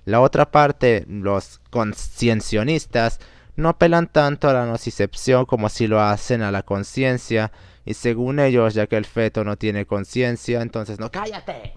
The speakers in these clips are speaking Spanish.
La otra parte, los consciencionistas, no apelan tanto a la nocicepción como si lo hacen a la conciencia, y según ellos, ya que el feto no tiene conciencia, entonces no... ¡Cállate!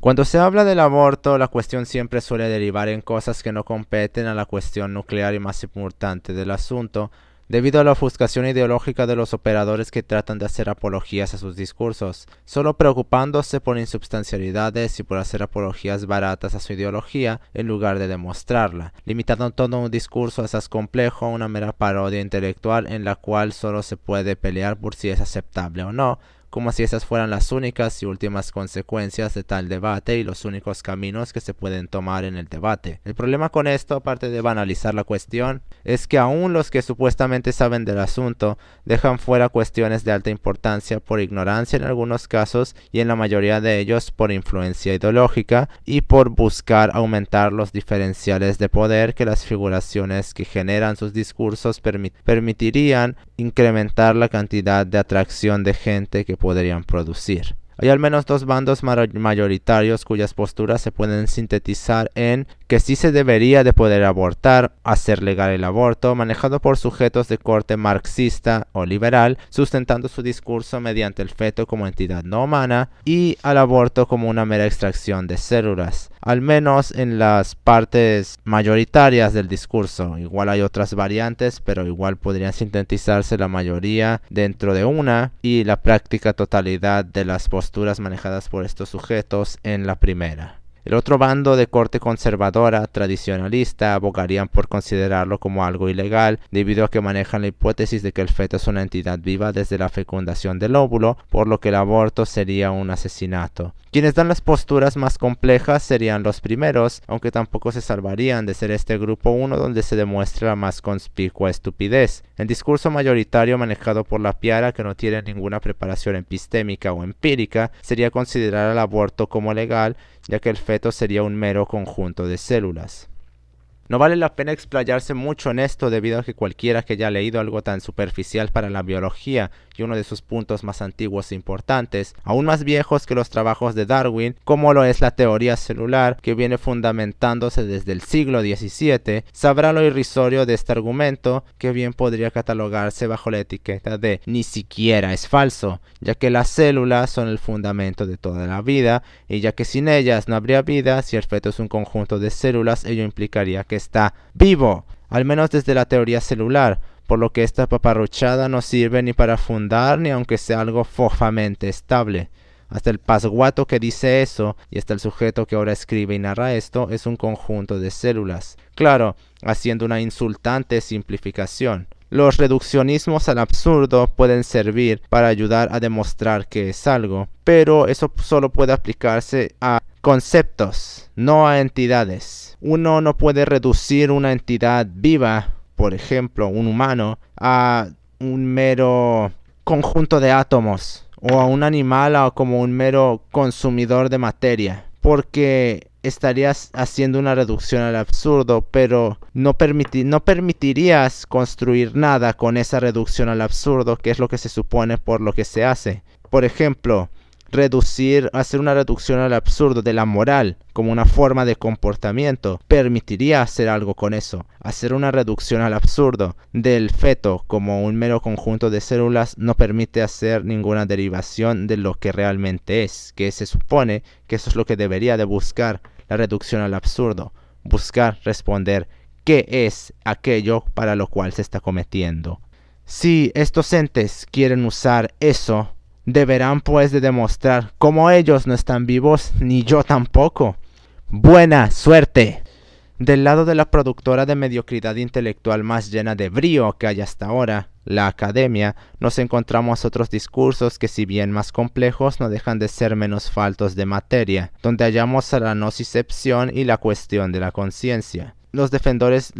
Cuando se habla del aborto, la cuestión siempre suele derivar en cosas que no competen a la cuestión nuclear y más importante del asunto, debido a la ofuscación ideológica de los operadores que tratan de hacer apologías a sus discursos, solo preocupándose por insubstancialidades y por hacer apologías baratas a su ideología en lugar de demostrarla, limitando todo un discurso asaz complejo a una mera parodia intelectual en la cual solo se puede pelear por si es aceptable o no, como si esas fueran las únicas y últimas consecuencias de tal debate y los únicos caminos que se pueden tomar en el debate. El problema con esto, aparte de banalizar la cuestión, es que aún los que supuestamente saben del asunto dejan fuera cuestiones de alta importancia por ignorancia en algunos casos y en la mayoría de ellos por influencia ideológica y por buscar aumentar los diferenciales de poder que las figuraciones que generan sus discursos permitirían incrementar la cantidad de atracción de gente que podrían producir. Hay al menos dos bandos mayoritarios cuyas posturas se pueden sintetizar en que sí se debería de poder abortar, hacer legal el aborto, manejado por sujetos de corte marxista o liberal, sustentando su discurso mediante el feto como entidad no humana y al aborto como una mera extracción de células, al menos en las partes mayoritarias del discurso. Igual hay otras variantes, pero igual podrían sintetizarse la mayoría dentro de una y la práctica totalidad de las posturas manejadas por estos sujetos en la primera. El otro bando de corte conservadora, tradicionalista, abogarían por considerarlo como algo ilegal, debido a que manejan la hipótesis de que el feto es una entidad viva desde la fecundación del óvulo, por lo que el aborto sería un asesinato. Quienes dan las posturas más complejas serían los primeros, aunque tampoco se salvarían de ser este grupo uno donde se demuestra la más conspicua estupidez. El discurso mayoritario manejado por la Piara, que no tiene ninguna preparación epistémica o empírica, sería considerar el aborto como legal, ya que el feto sería un mero conjunto de células. No vale la pena explayarse mucho en esto debido a que cualquiera que haya leído algo tan superficial para la biología y uno de sus puntos más antiguos e importantes, aún más viejos que los trabajos de Darwin, como lo es la teoría celular, que viene fundamentándose desde el siglo XVII, sabrá lo irrisorio de este argumento, que bien podría catalogarse bajo la etiqueta de ni siquiera es falso, ya que las células son el fundamento de toda la vida, y ya que sin ellas no habría vida, si el feto es un conjunto de células, ello implicaría que está vivo, al menos desde la teoría celular, por lo que esta paparruchada no sirve ni para fundar ni aunque sea algo fofamente estable. Hasta el pasguato que dice eso, y hasta el sujeto que ahora escribe y narra esto, es un conjunto de células. Claro, haciendo una insultante simplificación. Los reduccionismos al absurdo pueden servir para ayudar a demostrar que es algo, pero eso solo puede aplicarse a conceptos, no a entidades. Uno no puede reducir una entidad viva, por ejemplo, un humano, a un mero conjunto de átomos, o a un animal a como un mero consumidor de materia, porque estarías haciendo una reducción al absurdo, pero no permitirías construir nada con esa reducción al absurdo, que es lo que se supone por lo que se hace. Por ejemplo, hacer una reducción al absurdo de la moral como una forma de comportamiento, permitiría hacer algo con eso. Hacer una reducción al absurdo del feto como un mero conjunto de células no permite hacer ninguna derivación de lo que realmente es, que se supone que eso es lo que debería de buscar la reducción al absurdo, buscar responder qué es aquello para lo cual se está cometiendo. Si estos entes quieren usar eso, deberán pues de demostrar cómo ellos no están vivos, ni yo tampoco. ¡Buena suerte! Del lado de la productora de mediocridad intelectual más llena de brío que hay hasta ahora, la academia, nos encontramos otros discursos que, si bien más complejos, no dejan de ser menos faltos de materia, donde hallamos a la nocicepción y la cuestión de la conciencia. Los defensores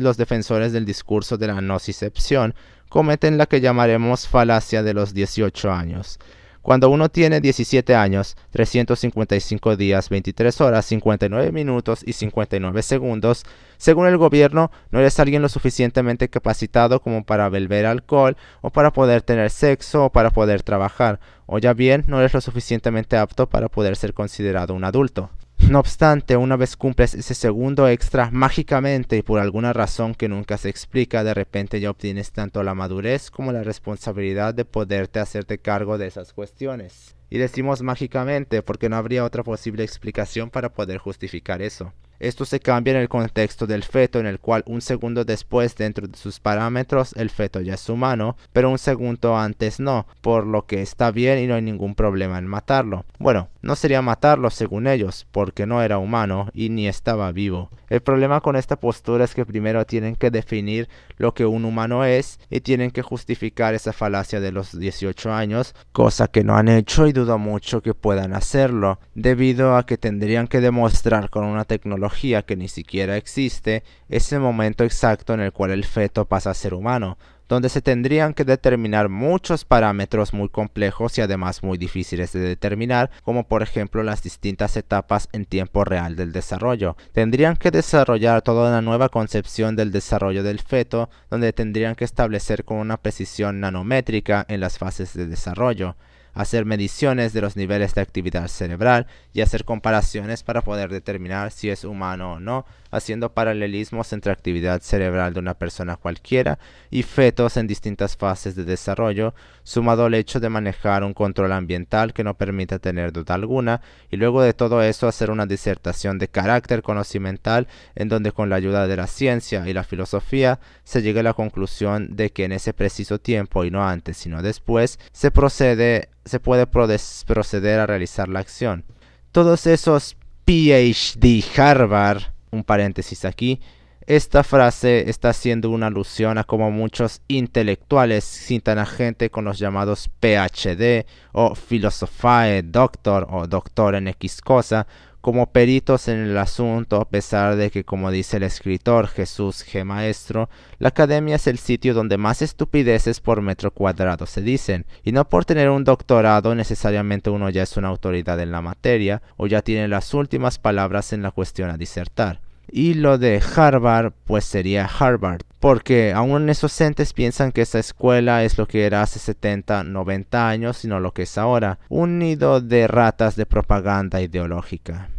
del discurso de la nocicepción cometen la que llamaremos falacia de los 18 años. Cuando uno tiene 17 años, 355 días, 23 horas, 59 minutos y 59 segundos, según el gobierno, no eres alguien lo suficientemente capacitado como para beber alcohol o para poder tener sexo o para poder trabajar, o ya bien no eres lo suficientemente apto para poder ser considerado un adulto. No obstante, una vez cumples ese segundo extra, mágicamente y por alguna razón que nunca se explica, de repente ya obtienes tanto la madurez como la responsabilidad de poderte hacerte cargo de esas cuestiones. Y decimos mágicamente porque no habría otra posible explicación para poder justificar eso. Esto se cambia en el contexto del feto, en el cual un segundo después, dentro de sus parámetros, el feto ya es humano, pero un segundo antes no, por lo que está bien y no hay ningún problema en matarlo. Bueno, no sería matarlo según ellos, porque no era humano y ni estaba vivo. El problema con esta postura es que primero tienen que definir lo que un humano es y tienen que justificar esa falacia de los 18 años, cosa que no han hecho y dudo mucho que puedan hacerlo, debido a que tendrían que demostrar con una tecnología que ni siquiera existe ese momento exacto en el cual el feto pasa a ser humano, donde se tendrían que determinar muchos parámetros muy complejos y además muy difíciles de determinar, como por ejemplo las distintas etapas en tiempo real del desarrollo. Tendrían que desarrollar toda una nueva concepción del desarrollo del feto, donde tendrían que establecer con una precisión nanométrica en las fases de desarrollo, hacer mediciones de los niveles de actividad cerebral y hacer comparaciones para poder determinar si es humano o no, haciendo paralelismos entre actividad cerebral de una persona cualquiera y fetos en distintas fases de desarrollo, sumado al hecho de manejar un control ambiental que no permita tener duda alguna, y luego de todo eso hacer una disertación de carácter conocimiental en donde con la ayuda de la ciencia y la filosofía se llegue a la conclusión de que en ese preciso tiempo y no antes sino después se puede proceder a realizar la acción. Todos esos PhD Harvard, un paréntesis aquí, esta frase está haciendo una alusión a cómo muchos intelectuales citan a gente con los llamados PhD o Philosophiae Doctor o Doctor en X cosa como peritos en el asunto, a pesar de que, como dice el escritor Jesús G. Maestro, la academia es el sitio donde más estupideces por metro cuadrado se dicen, y no por tener un doctorado necesariamente uno ya es una autoridad en la materia o ya tiene las últimas palabras en la cuestión a disertar. Y lo de Harvard pues sería Harvard, porque aún esos entes piensan que esa escuela es lo que era hace 70, 90 años y no lo que es ahora, un nido de ratas de propaganda ideológica.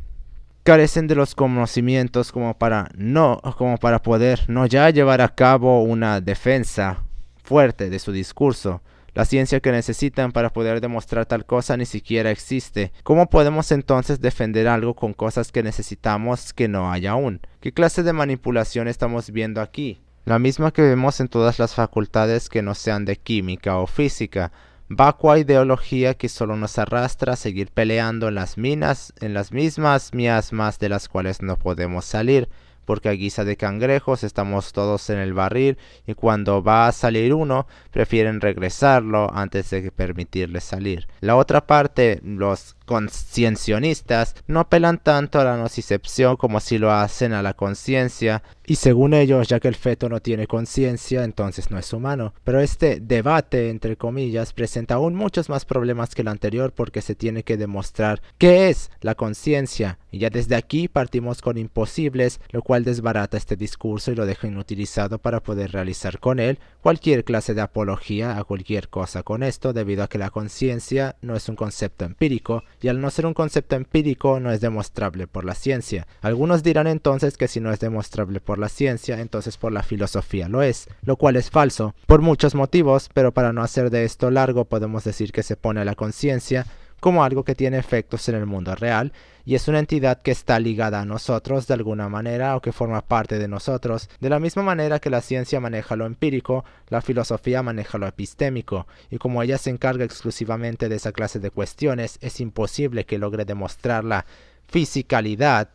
Carecen de los conocimientos como para poder no ya llevar a cabo una defensa fuerte de su discurso. La ciencia que necesitan para poder demostrar tal cosa ni siquiera existe. ¿Cómo podemos entonces defender algo con cosas que necesitamos que no hay aún? ¿Qué clase de manipulación estamos viendo aquí? La misma que vemos en todas las facultades que no sean de química o física. Vacua ideología que solo nos arrastra a seguir peleando en las mismas miasmas de las cuales no podemos salir, porque a guisa de cangrejos estamos todos en el barril y cuando va a salir uno prefieren regresarlo antes de permitirle salir. La otra parte, los consciencionistas, no apelan tanto a la nocicepción como si lo hacen a la conciencia, y según ellos, ya que el feto no tiene conciencia, entonces no es humano. Pero este debate, entre comillas, presenta aún muchos más problemas que el anterior porque se tiene que demostrar qué es la conciencia, y ya desde aquí partimos con imposibles, lo cual desbarata este discurso y lo deja inutilizado para poder realizar con él cualquier clase de apología a cualquier cosa con esto, debido a que la conciencia no es un concepto empírico, y al no ser un concepto empírico no es demostrable por la ciencia. Algunos dirán entonces que si no es demostrable por la ciencia, entonces por la filosofía lo es, lo cual es falso, por muchos motivos, pero para no hacer de esto largo podemos decir que se pone a la conciencia como algo que tiene efectos en el mundo real, y es una entidad que está ligada a nosotros de alguna manera o que forma parte de nosotros. De la misma manera que la ciencia maneja lo empírico, la filosofía maneja lo epistémico, y como ella se encarga exclusivamente de esa clase de cuestiones, es imposible que logre demostrar la fisicalidad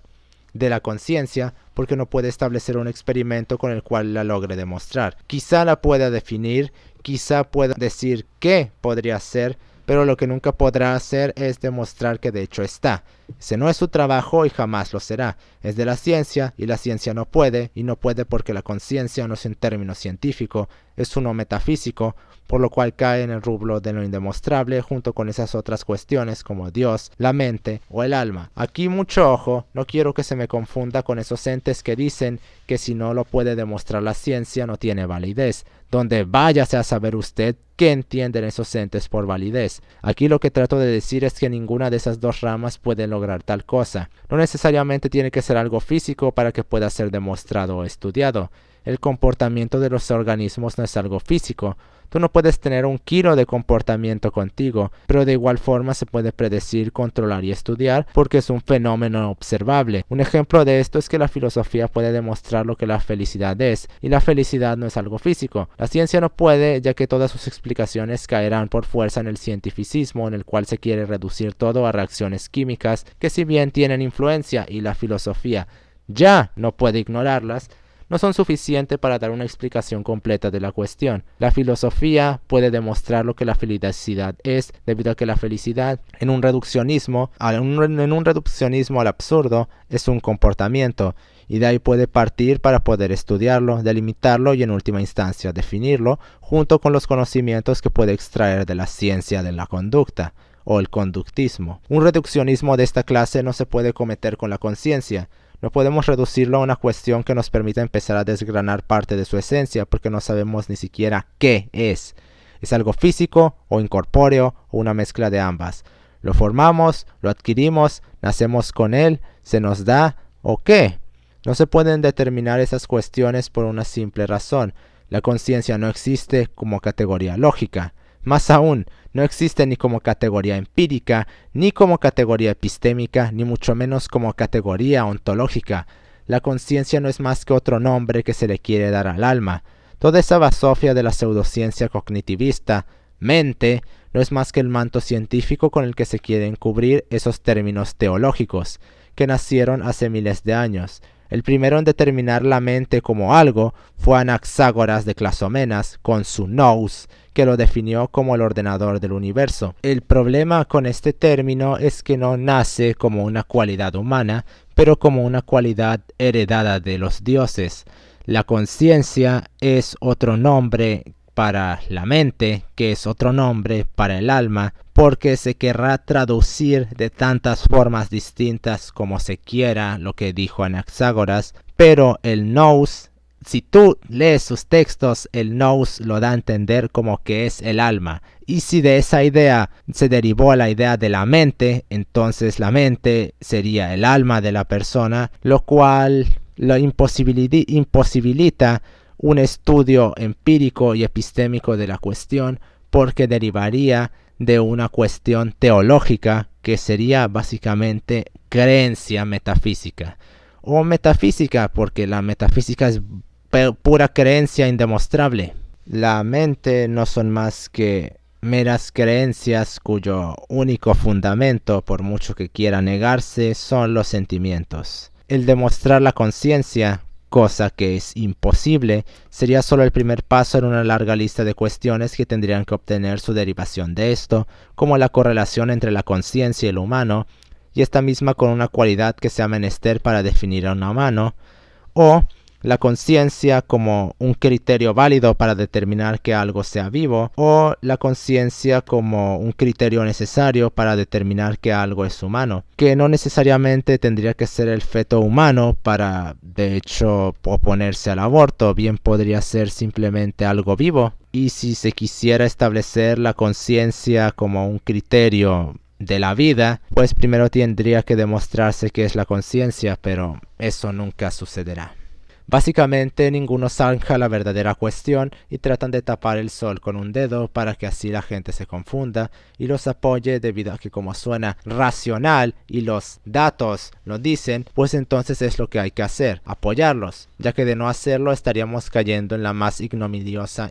de la conciencia porque no puede establecer un experimento con el cual la logre demostrar. Quizá la pueda definir, quizá pueda decir qué podría ser, pero lo que nunca podrá hacer es demostrar que de hecho está. Ese no es su trabajo y jamás lo será. Es de la ciencia y la ciencia no puede, y no puede porque la conciencia no es un término científico, es uno metafísico, por lo cual cae en el rubro de lo indemostrable junto con esas otras cuestiones como Dios, la mente o el alma. Aquí mucho ojo, no quiero que se me confunda con esos entes que dicen que si no lo puede demostrar la ciencia no tiene validez, donde váyase a saber usted qué entienden esos entes por validez. Aquí lo que trato de decir es que ninguna de esas dos ramas puede lograr tal cosa. No necesariamente tiene que ser algo físico para que pueda ser demostrado o estudiado. El comportamiento de los organismos no es algo físico. Tú no puedes tener 1 kilo de comportamiento contigo, pero de igual forma se puede predecir, controlar y estudiar porque es un fenómeno observable. Un ejemplo de esto es que la filosofía puede demostrar lo que la felicidad es, y la felicidad no es algo físico. La ciencia no puede, ya que todas sus explicaciones caerán por fuerza en el cientificismo, en el cual se quiere reducir todo a reacciones químicas, que si bien tienen influencia y la filosofía ya no puede ignorarlas, no son suficientes para dar una explicación completa de la cuestión. La filosofía puede demostrar lo que la felicidad es, debido a que la felicidad, en un reduccionismo al absurdo, es un comportamiento, y de ahí puede partir para poder estudiarlo, delimitarlo y en última instancia definirlo, junto con los conocimientos que puede extraer de la ciencia de la conducta, o el conductismo. Un reduccionismo de esta clase no se puede cometer con la conciencia. No podemos reducirlo a una cuestión que nos permita empezar a desgranar parte de su esencia porque no sabemos ni siquiera qué es. ¿Es algo físico o incorpóreo o una mezcla de ambas? ¿Lo formamos, lo adquirimos, nacemos con él, se nos da o qué? No se pueden determinar esas cuestiones por una simple razón. La conciencia no existe como categoría lógica. Más aún, no existe ni como categoría empírica, ni como categoría epistémica, ni mucho menos como categoría ontológica. La conciencia no es más que otro nombre que se le quiere dar al alma. Toda esa basofia de la pseudociencia cognitivista, mente, no es más que el manto científico con el que se quieren cubrir esos términos teológicos, que nacieron hace miles de años. El primero en determinar la mente como algo fue Anaxágoras de Clazomenas con su nous, que lo definió como el ordenador del universo. El problema con este término es que no nace como una cualidad humana, pero como una cualidad heredada de los dioses. La conciencia es otro nombre para la mente, que es otro nombre para el alma, porque se querrá traducir de tantas formas distintas como se quiera lo que dijo Anaxágoras, pero el nous, si tú lees sus textos, el nous lo da a entender como que es el alma. Y si de esa idea se derivó a la idea de la mente, entonces la mente sería el alma de la persona, lo cual lo imposibilita un estudio empírico y epistémico de la cuestión, porque derivaría de una cuestión teológica que sería básicamente creencia metafísica. O metafísica, porque la metafísica es pura creencia indemostrable. La mente no son más que meras creencias cuyo único fundamento, por mucho que quiera negarse, son los sentimientos. El demostrar la conciencia, cosa que es imposible, sería solo el primer paso en una larga lista de cuestiones que tendrían que obtener su derivación de esto, como la correlación entre la conciencia y el humano, y esta misma con una cualidad que sea menester para definir a un humano, o la conciencia como un criterio válido para determinar que algo sea vivo, o la conciencia como un criterio necesario para determinar que algo es humano, que no necesariamente tendría que ser el feto humano para, de hecho, oponerse al aborto, bien podría ser simplemente algo vivo. Y si se quisiera establecer la conciencia como un criterio de la vida, pues primero tendría que demostrarse qué es la conciencia, pero eso nunca sucederá. Básicamente ninguno zanja la verdadera cuestión y tratan de tapar el sol con un dedo para que así la gente se confunda y los apoye, debido a que como suena racional y los datos lo dicen, pues entonces es lo que hay que hacer, apoyarlos, ya que de no hacerlo estaríamos cayendo en la más ignominiosa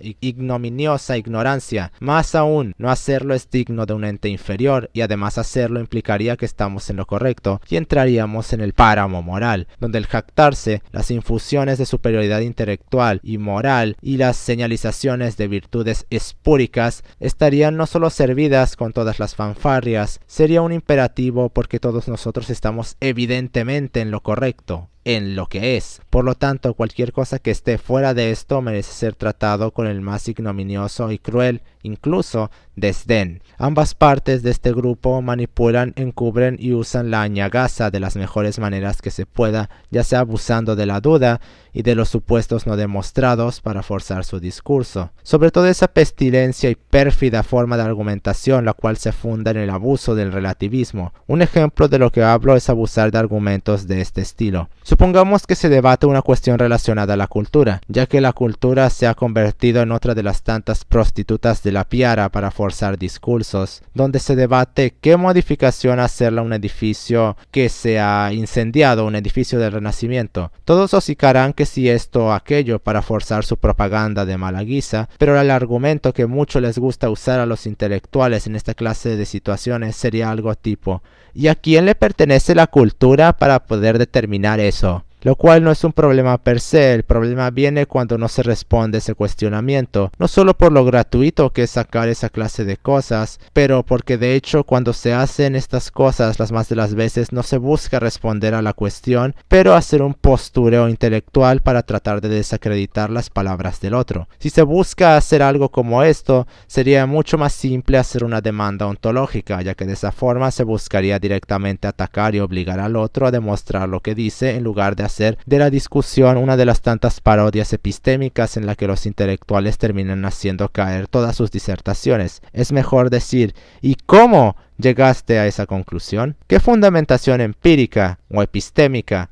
ignorancia. Más aún, no hacerlo es digno de un ente inferior, y además hacerlo implicaría que estamos en lo correcto y entraríamos en el páramo moral, donde el jactarse, las infusiones afirmaciones de superioridad intelectual y moral y las señalizaciones de virtudes espúricas estarían no solo servidas con todas las fanfarrias, sería un imperativo porque todos nosotros estamos evidentemente en lo correcto, en lo que es. Por lo tanto, cualquier cosa que esté fuera de esto merece ser tratado con el más ignominioso y cruel, incluso desdén. Ambas partes de este grupo manipulan, encubren y usan la añagaza de las mejores maneras que se pueda, ya sea abusando de la duda y de los supuestos no demostrados para forzar su discurso. Sobre todo esa pestilencia y pérfida forma de argumentación la cual se funda en el abuso del relativismo. Un ejemplo de lo que hablo es abusar de argumentos de este estilo. Supongamos que se debate una cuestión relacionada a la cultura, ya que la cultura se ha convertido en otra de las tantas prostitutas de la piara para forzar discursos, donde se debate qué modificación hacerle a un edificio que se ha incendiado, un edificio del Renacimiento. Todos hocicarán que si esto o aquello para forzar su propaganda de mala guisa, pero el argumento que mucho les gusta usar a los intelectuales en esta clase de situaciones sería algo tipo: ¿y a quién le pertenece la cultura para poder determinar eso? Lo cual no es un problema per se, el problema viene cuando no se responde ese cuestionamiento, no solo por lo gratuito que es sacar esa clase de cosas, pero porque de hecho cuando se hacen estas cosas las más de las veces no se busca responder a la cuestión, pero hacer un postureo intelectual para tratar de desacreditar las palabras del otro. Si se busca hacer algo como esto, sería mucho más simple hacer una demanda ontológica, ya que de esa forma se buscaría directamente atacar y obligar al otro a demostrar lo que dice en lugar de hacer de la discusión una de las tantas parodias epistémicas en la que los intelectuales terminan haciendo caer todas sus disertaciones. Es mejor decir: ¿y cómo llegaste a esa conclusión? ¿Qué fundamentación empírica o epistémica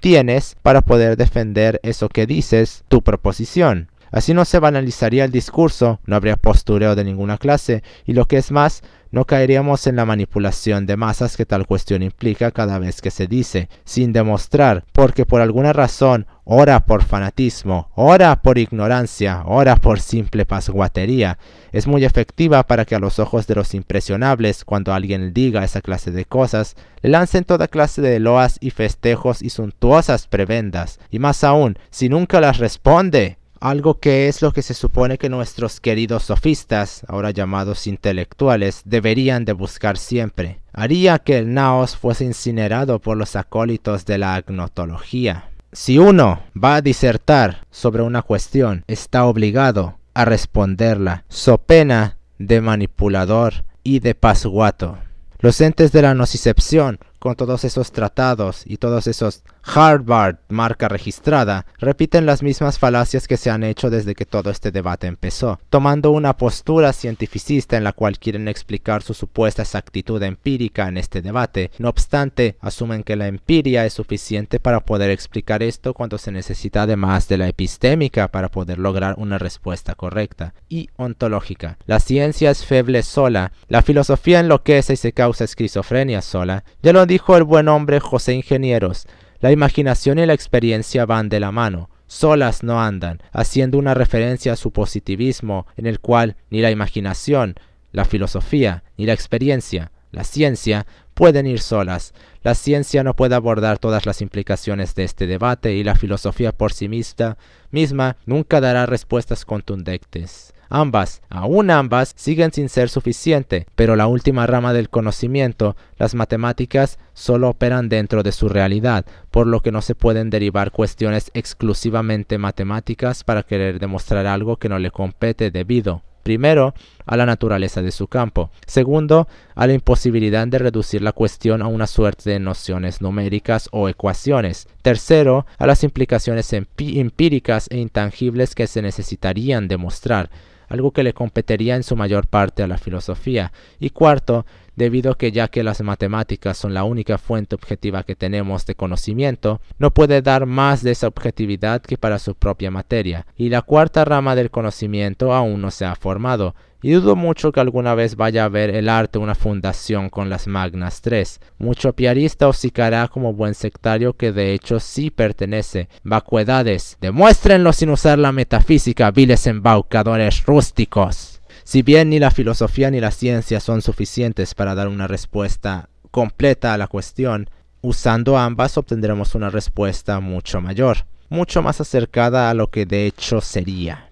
tienes para poder defender eso que dices, tu proposición? Así no se banalizaría el discurso, no habría postureo de ninguna clase, y lo que es más, no caeríamos en la manipulación de masas que tal cuestión implica cada vez que se dice, sin demostrar, porque por alguna razón, ora por fanatismo, ora por ignorancia, ora por simple pasguatería, es muy efectiva para que a los ojos de los impresionables, cuando alguien diga esa clase de cosas, le lancen toda clase de loas y festejos y suntuosas prebendas, y más aún, si nunca las responde. Algo que es lo que se supone que nuestros queridos sofistas, ahora llamados intelectuales, deberían de buscar siempre. Haría que el naos fuese incinerado por los acólitos de la agnotología. Si uno va a disertar sobre una cuestión, está obligado a responderla, so pena de manipulador y de pasguato. Los entes de la nocicepción, con todos esos tratados y todos esos Harvard marca registrada, repiten las mismas falacias que se han hecho desde que todo este debate empezó, tomando una postura cientificista en la cual quieren explicar su supuesta exactitud empírica en este debate. No obstante, asumen que la empiria es suficiente para poder explicar esto cuando se necesita además de la epistémica para poder lograr una respuesta correcta y ontológica. La ciencia es feble sola, la filosofía enloquece y se causa esquizofrenia sola. Ya lo dijo el buen hombre José Ingenieros: la imaginación y la experiencia van de la mano, solas no andan, haciendo una referencia a su positivismo en el cual ni la imaginación, la filosofía, ni la experiencia, la ciencia, pueden ir solas. La ciencia no puede abordar todas las implicaciones de este debate y la filosofía por sí misma nunca dará respuestas contundentes. Aún ambas, siguen sin ser suficiente, pero la última rama del conocimiento, las matemáticas, solo operan dentro de su realidad, por lo que no se pueden derivar cuestiones exclusivamente matemáticas para querer demostrar algo que no le compete debido, primero, a la naturaleza de su campo, segundo, a la imposibilidad de reducir la cuestión a una suerte de nociones numéricas o ecuaciones, tercero, a las implicaciones empíricas e intangibles que se necesitarían demostrar, algo que le competiría en su mayor parte a la filosofía, y cuarto, debido a que ya que las matemáticas son la única fuente objetiva que tenemos de conocimiento, no puede dar más de esa objetividad que para su propia materia, y la cuarta rama del conocimiento aún no se ha formado, y dudo mucho que alguna vez vaya a ver el arte una fundación con las magnas tres. Mucho piarista hocicará como buen sectario que de hecho sí pertenece. Vacuidades, demuéstrenlo sin usar la metafísica, viles embaucadores rústicos. Si bien ni la filosofía ni la ciencia son suficientes para dar una respuesta completa a la cuestión, usando ambas obtendremos una respuesta mucho mayor. mucho más acercada a lo que de hecho sería.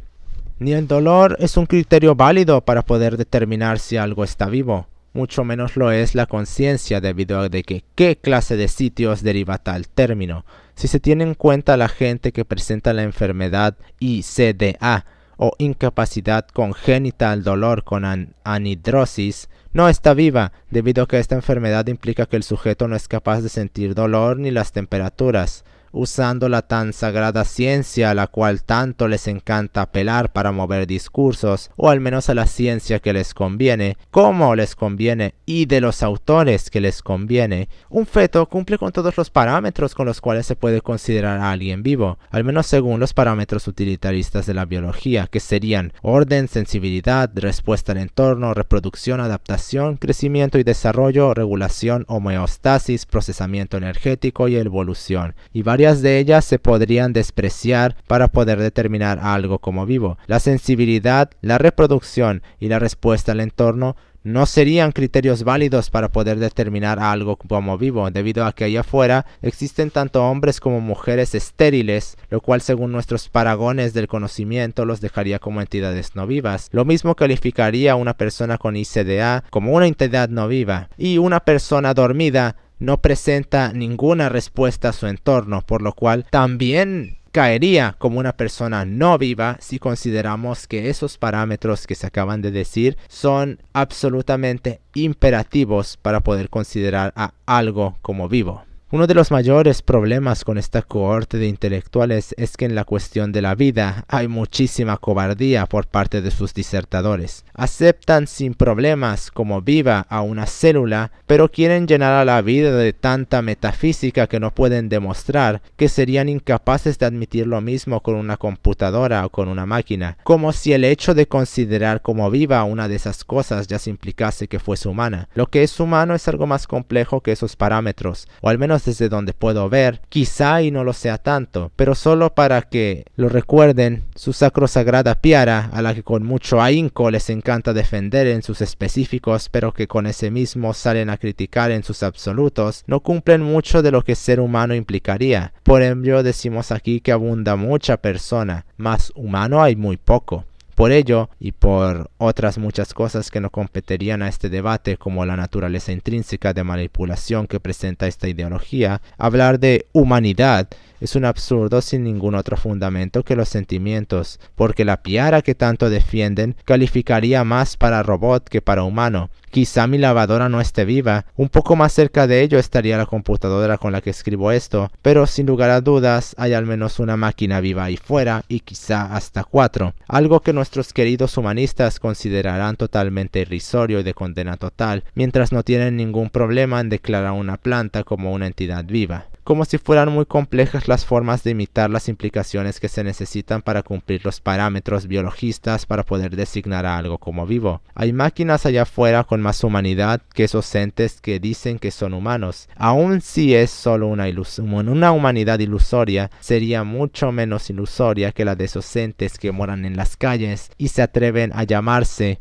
Ni el dolor es un criterio válido para poder determinar si algo está vivo. Mucho menos lo es la conciencia debido a de que qué clase de sitios deriva tal término. Si se tiene en cuenta la gente que presenta la enfermedad ICDA o incapacidad congénita al dolor con anhidrosis, no está viva, debido a que esta enfermedad implica que el sujeto no es capaz de sentir dolor ni las temperaturas. Usando la tan sagrada ciencia a la cual tanto les encanta apelar para mover discursos, o al menos a la ciencia que les conviene, como les conviene y de los autores que les conviene, un feto cumple con todos los parámetros con los cuales se puede considerar a alguien vivo, al menos según los parámetros utilitaristas de la biología, que serían orden, sensibilidad, respuesta al entorno, reproducción, adaptación, crecimiento y desarrollo, regulación, homeostasis, procesamiento energético y evolución, y varias de ellas se podrían despreciar para poder determinar algo como vivo. La sensibilidad, la reproducción y la respuesta al entorno no serían criterios válidos para poder determinar algo como vivo, debido a que allá afuera existen tanto hombres como mujeres estériles, lo cual según nuestros paragones del conocimiento los dejaría como entidades no vivas. Lo mismo calificaría a una persona con ICDA como una entidad no viva, y una persona dormida no presenta ninguna respuesta a su entorno, por lo cual también caería como una persona no viva si consideramos que esos parámetros que se acaban de decir son absolutamente imperativos para poder considerar a algo como vivo. Uno de los mayores problemas con esta cohorte de intelectuales es que en la cuestión de la vida hay muchísima cobardía por parte de sus disertadores. Aceptan sin problemas como viva a una célula, pero quieren llenar a la vida de tanta metafísica que no pueden demostrar, que serían incapaces de admitir lo mismo con una computadora o con una máquina, como si el hecho de considerar como viva una de esas cosas ya se implicase que fuese humana. Lo que es humano es algo más complejo que esos parámetros, o al menos desde donde puedo ver, quizá y no lo sea tanto, pero solo para que lo recuerden, su sacrosagrada piara, a la que con mucho ahínco les encanta defender en sus específicos, pero que con ese mismo salen a criticar en sus absolutos, no cumplen mucho de lo que ser humano implicaría. Por ello decimos aquí que abunda mucha persona, más humano hay muy poco. Por ello, y por otras muchas cosas que no competirían a este debate, como la naturaleza intrínseca de manipulación que presenta esta ideología, hablar de humanidad es un absurdo sin ningún otro fundamento que los sentimientos, porque la piara que tanto defienden calificaría más para robot que para humano. Quizá mi lavadora no esté viva, un poco más cerca de ello estaría la computadora con la que escribo esto, pero sin lugar a dudas hay al menos una máquina viva ahí fuera y quizá hasta 4, algo que nuestros queridos humanistas considerarán totalmente irrisorio y de condena total, mientras no tienen ningún problema en declarar una planta como una entidad viva. Como si fueran muy complejas las formas de imitar las implicaciones que se necesitan para cumplir los parámetros biologistas para poder designar a algo como vivo. Hay máquinas allá afuera con más humanidad que esos entes que dicen que son humanos. Aun si es solo una humanidad ilusoria, sería mucho menos ilusoria que la de esos entes que moran en las calles y se atreven a llamarse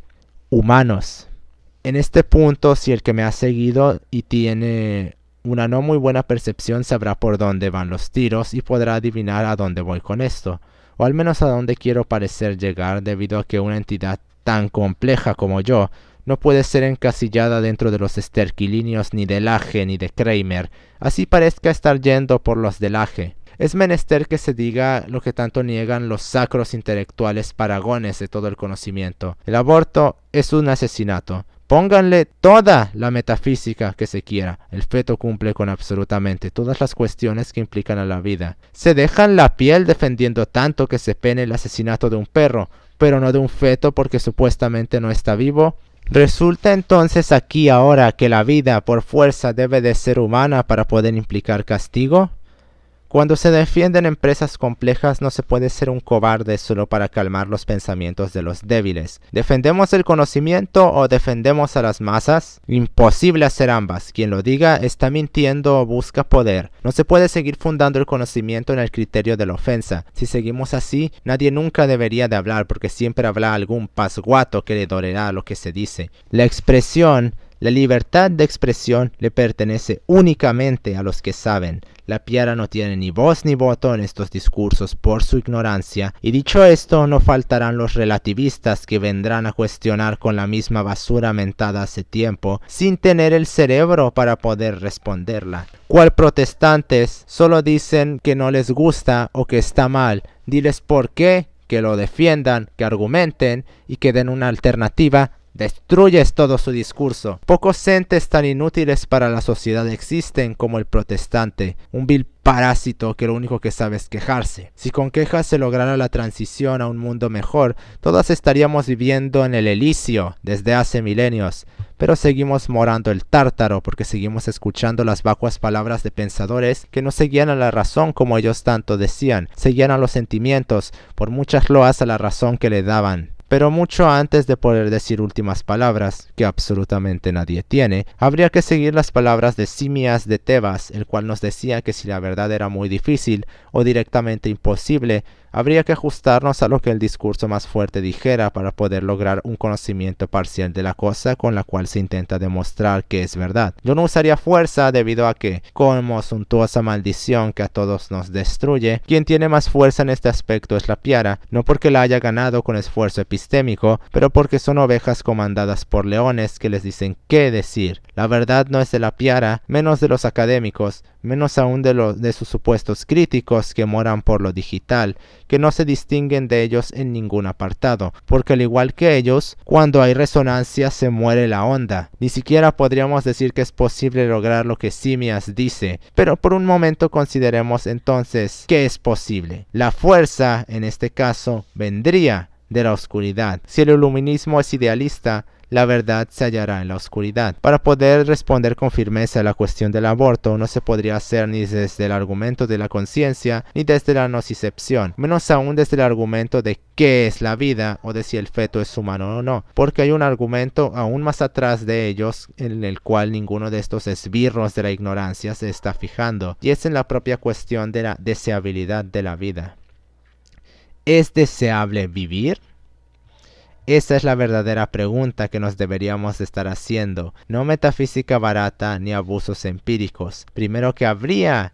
humanos. En este punto, si el que me ha seguido y tiene una no muy buena percepción sabrá por dónde van los tiros y podrá adivinar a dónde voy con esto, o al menos a dónde quiero parecer llegar, debido a que una entidad tan compleja como yo no puede ser encasillada dentro de los esterquilíneos ni de Lage ni de Kramer, así parezca estar yendo por los de Lage. Es menester que se diga lo que tanto niegan los sacros intelectuales paragones de todo el conocimiento. El aborto es un asesinato. Pónganle toda la metafísica que se quiera. El feto cumple con absolutamente todas las cuestiones que implican a la vida. Se dejan la piel defendiendo tanto que se pene el asesinato de un perro, pero no de un feto porque supuestamente no está vivo. ¿Resulta entonces aquí ahora que la vida por fuerza debe de ser humana para poder implicar castigo? Cuando se defienden empresas complejas no se puede ser un cobarde solo para calmar los pensamientos de los débiles. ¿Defendemos el conocimiento o defendemos a las masas? Imposible hacer ambas. Quien lo diga está mintiendo o busca poder. No se puede seguir fundando el conocimiento en el criterio de la ofensa. Si seguimos así, nadie nunca debería de hablar porque siempre habrá algún pasguato que le dolerá lo que se dice. La expresión La libertad de expresión le pertenece únicamente a los que saben. La Piara no tiene ni voz ni voto en estos discursos por su ignorancia, y dicho esto, no faltarán los relativistas que vendrán a cuestionar con la misma basura mentada hace tiempo, sin tener el cerebro para poder responderla. Cual protestantes solo dicen que no les gusta o que está mal, diles por qué, que lo defiendan, que argumenten y que den una alternativa. Destruyes todo su discurso. Pocos entes tan inútiles para la sociedad existen como el protestante, un vil parásito que lo único que sabe es quejarse. Si con quejas se lograra la transición a un mundo mejor, todos estaríamos viviendo en el Elíseo desde hace milenios. Pero seguimos morando el tártaro porque seguimos escuchando las vacuas palabras de pensadores que no seguían a la razón como ellos tanto decían, seguían a los sentimientos, por muchas loas a la razón que le daban. Pero mucho antes de poder decir últimas palabras, que absolutamente nadie tiene, habría que seguir las palabras de Simias de Tebas, el cual nos decía que si la verdad era muy difícil o directamente imposible, habría que ajustarnos a lo que el discurso más fuerte dijera para poder lograr un conocimiento parcial de la cosa con la cual se intenta demostrar que es verdad. Yo no usaría fuerza debido a que, como suntuosa maldición que a todos nos destruye, quien tiene más fuerza en este aspecto es la Piara, no porque la haya ganado con esfuerzo epistémico, pero porque son ovejas comandadas por leones que les dicen qué decir. La verdad no es de la Piara, menos de los académicos, menos aún de sus supuestos críticos que moran por lo digital, que no se distinguen de ellos en ningún apartado, porque al igual que ellos, cuando hay resonancia se muere la onda. Ni siquiera podríamos decir que es posible lograr lo que Simias dice, pero por un momento consideremos entonces que es posible. La fuerza, en este caso, vendría de la oscuridad. Si el iluminismo es idealista, la verdad se hallará en la oscuridad. Para poder responder con firmeza a la cuestión del aborto no se podría hacer ni desde el argumento de la conciencia ni desde la nocicepción, menos aún desde el argumento de qué es la vida o de si el feto es humano o no, porque hay un argumento aún más atrás de ellos en el cual ninguno de estos esbirros de la ignorancia se está fijando, y es en la propia cuestión de la deseabilidad de la vida. ¿Es deseable vivir? Esa es la verdadera pregunta que nos deberíamos estar haciendo, no metafísica barata ni abusos empíricos. Primero habría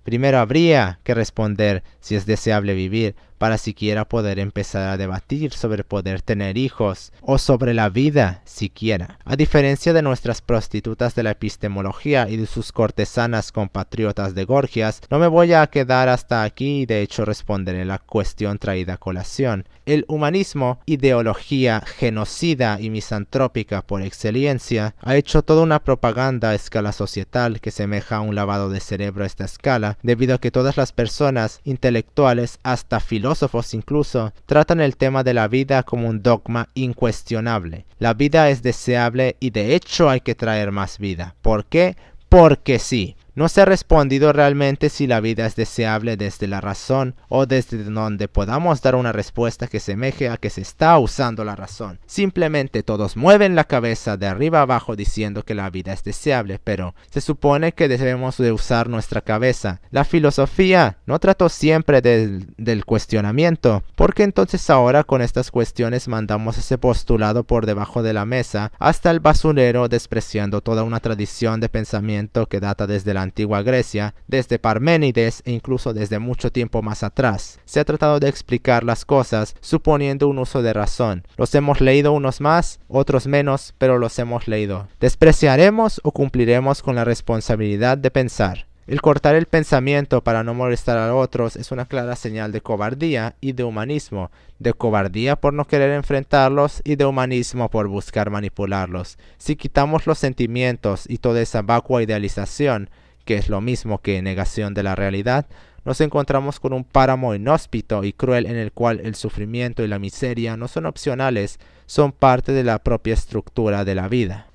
que responder si es deseable vivir, para siquiera poder empezar a debatir sobre poder tener hijos, o sobre la vida siquiera. A diferencia de nuestras prostitutas de la epistemología y de sus cortesanas compatriotas de Gorgias, no me voy a quedar hasta aquí y de hecho responderé la cuestión traída a colación. El humanismo, ideología genocida y misantrópica por excelencia, ha hecho toda una propaganda a escala societal que semeja a un lavado de cerebro a esta escala, debido a que todas las personas, intelectuales, hasta filósofos incluso, tratan el tema de la vida como un dogma incuestionable. La vida es deseable y de hecho hay que traer más vida. ¿Por qué? Porque sí. No se ha respondido realmente si la vida es deseable desde la razón o desde donde podamos dar una respuesta que semeje a que se está usando la razón. Simplemente todos mueven la cabeza de arriba abajo diciendo que la vida es deseable, pero se supone que debemos de usar nuestra cabeza. La filosofía no trató siempre del cuestionamiento, porque entonces ahora con estas cuestiones mandamos ese postulado por debajo de la mesa hasta el basurero, despreciando toda una tradición de pensamiento que data desde la antigua Grecia, desde Parménides e incluso desde mucho tiempo más atrás. Se ha tratado de explicar las cosas suponiendo un uso de razón. Los hemos leído unos más, otros menos, pero los hemos leído. ¿Despreciaremos o cumpliremos con la responsabilidad de pensar? El cortar el pensamiento para no molestar a otros es una clara señal de cobardía y de humanismo, de cobardía por no querer enfrentarlos y de humanismo por buscar manipularlos. Si quitamos los sentimientos y toda esa vacua idealización, que es lo mismo que negación de la realidad, nos encontramos con un páramo inhóspito y cruel en el cual el sufrimiento y la miseria no son opcionales, son parte de la propia estructura de la vida.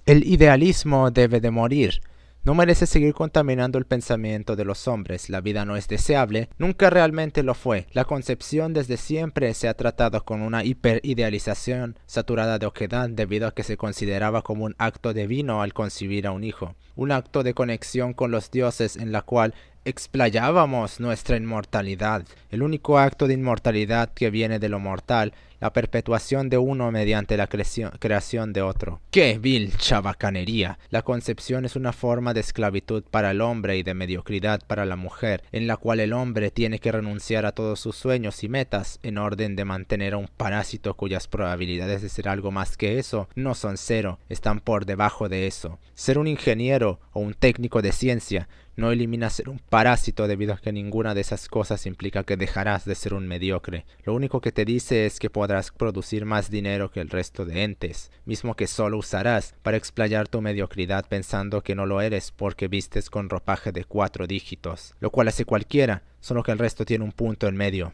El idealismo debe de morir. No merece seguir contaminando el pensamiento de los hombres. La vida no es deseable, nunca realmente lo fue. La concepción desde siempre se ha tratado con una hiperidealización saturada de oquedad debido a que se consideraba como un acto divino al concebir a un hijo. Un acto de conexión con los dioses en la cual explayábamos nuestra inmortalidad, el único acto de inmortalidad que viene de lo mortal, la perpetuación de uno mediante la creación de otro. ¡Qué vil chabacanería! La concepción es una forma de esclavitud para el hombre y de mediocridad para la mujer, en la cual el hombre tiene que renunciar a todos sus sueños y metas en orden de mantener a un parásito cuyas probabilidades de ser algo más que eso no son cero, están por debajo de eso. Ser un ingeniero o un técnico de ciencia no elimina ser un parásito debido a que ninguna de esas cosas implica que dejarás de ser un mediocre. Lo único que te dice es que podrás producir más dinero que el resto de entes, mismo que solo usarás para explayar tu mediocridad pensando que no lo eres porque vistes con ropaje de 4 dígitos, lo cual hace cualquiera, solo que el resto tiene un punto en medio.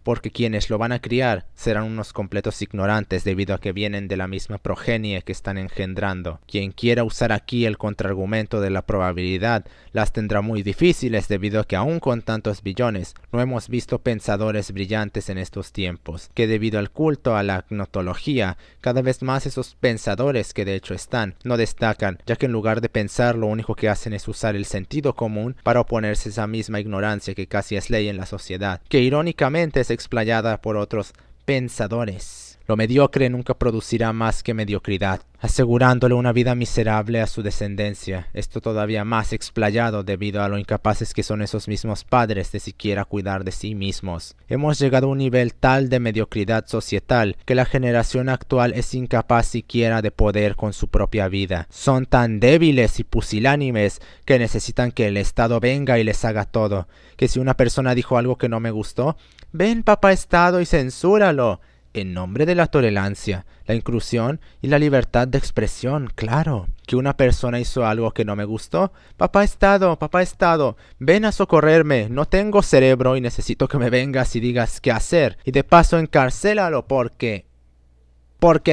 Porque quienes lo van a criar serán unos completos ignorantes debido a que vienen de la misma progenie que están engendrando. Quien quiera usar aquí el contraargumento de la probabilidad las tendrá muy difíciles debido a que aún con tantos billones no hemos visto pensadores brillantes en estos tiempos, que debido al culto a la gnotología, cada vez más esos pensadores que de hecho están, no destacan, ya que en lugar de pensar lo único que hacen es usar el sentido común para oponerse a esa misma ignorancia que casi es ley en la sociedad, que irónicamente es explayada por otros pensadores. Lo mediocre nunca producirá más que mediocridad, asegurándole una vida miserable a su descendencia, esto todavía más explayado debido a lo incapaces que son esos mismos padres de siquiera cuidar de sí mismos. Hemos llegado a un nivel tal de mediocridad societal que la generación actual es incapaz siquiera de poder con su propia vida. Son tan débiles y pusilánimes que necesitan que el Estado venga y les haga todo, que si una persona dijo algo que no me gustó, ven papá Estado y censúralo. En nombre de la tolerancia, la inclusión y la libertad de expresión, claro. Que una persona hizo algo que no me gustó. Papá Estado, ven a socorrerme. No tengo cerebro y necesito que me vengas y digas qué hacer. Y de paso encarcélalo porque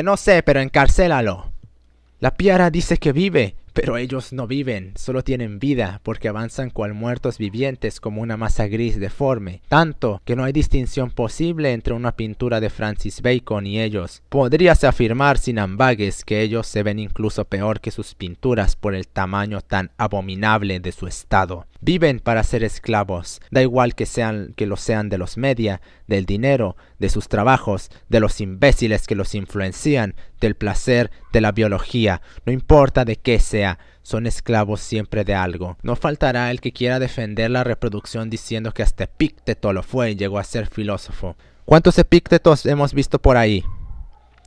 no sé, pero encarcélalo. La Piara dice que vive, pero ellos no viven, solo tienen vida, porque avanzan cual muertos vivientes como una masa gris deforme, tanto que no hay distinción posible entre una pintura de Francis Bacon y ellos. Podríase afirmar sin ambages que ellos se ven incluso peor que sus pinturas por el tamaño tan abominable de su estado. Viven para ser esclavos, da igual que lo sean de los media, del dinero, de sus trabajos, de los imbéciles que los influencian, del placer, de la biología, no importa de qué sea, son esclavos siempre de algo. No faltará el que quiera defender la reproducción diciendo que hasta Epícteto lo fue y llegó a ser filósofo. ¿Cuántos Epíctetos hemos visto por ahí?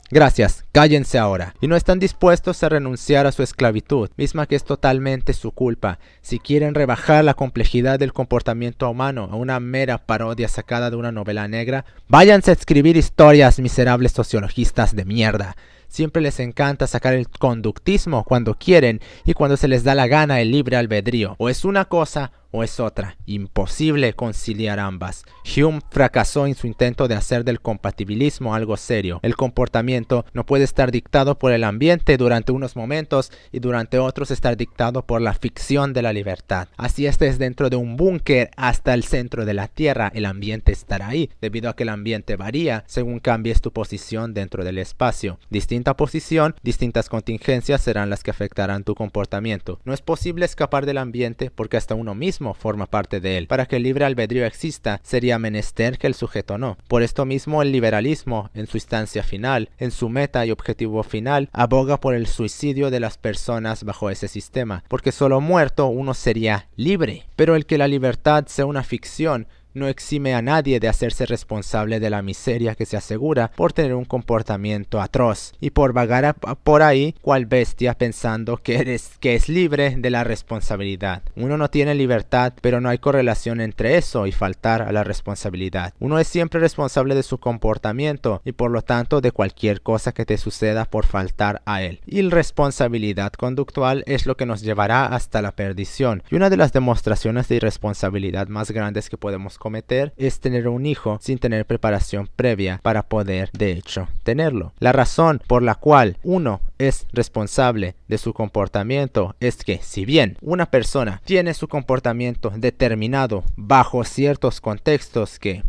Gracias, cállense ahora. Y no están dispuestos a renunciar a su esclavitud, misma que es totalmente su culpa. Si quieren rebajar la complejidad del comportamiento humano a una mera parodia sacada de una novela negra, váyanse a escribir historias, miserables sociologistas de mierda. Siempre les encanta sacar el conductismo cuando quieren y cuando se les da la gana el libre albedrío. O es una cosa o es otra. Imposible conciliar ambas. Hume fracasó en su intento de hacer del compatibilismo algo serio. El comportamiento no puede estar dictado por el ambiente durante unos momentos y durante otros estar dictado por la ficción de la libertad. Así estés dentro de un búnker hasta el centro de la Tierra, el ambiente estará ahí, debido a que el ambiente varía según cambies tu posición dentro del espacio. Distinta posición, distintas contingencias serán las que afectarán tu comportamiento. No es posible escapar del ambiente porque hasta uno mismo forma parte de él. Para que el libre albedrío exista, sería menester que el sujeto no. Por esto mismo el liberalismo, en su instancia final, en su meta y objetivo final, aboga por el suicidio de las personas bajo ese sistema, porque solo muerto uno sería libre. Pero el que la libertad sea una ficción no exime a nadie de hacerse responsable de la miseria que se asegura por tener un comportamiento atroz y por vagar por ahí cual bestia pensando que es libre de la responsabilidad. Uno no tiene libertad, pero no hay correlación entre eso y faltar a la responsabilidad. Uno es siempre responsable de su comportamiento y por lo tanto de cualquier cosa que te suceda por faltar a él. Y la responsabilidad conductual es lo que nos llevará hasta la perdición. Y una de las demostraciones de irresponsabilidad más grandes que podemos cometer es tener un hijo sin tener preparación previa para poder, de hecho, tenerlo. La razón por la cual uno es responsable de su comportamiento es que, si bien una persona tiene su comportamiento determinado bajo ciertos contextos que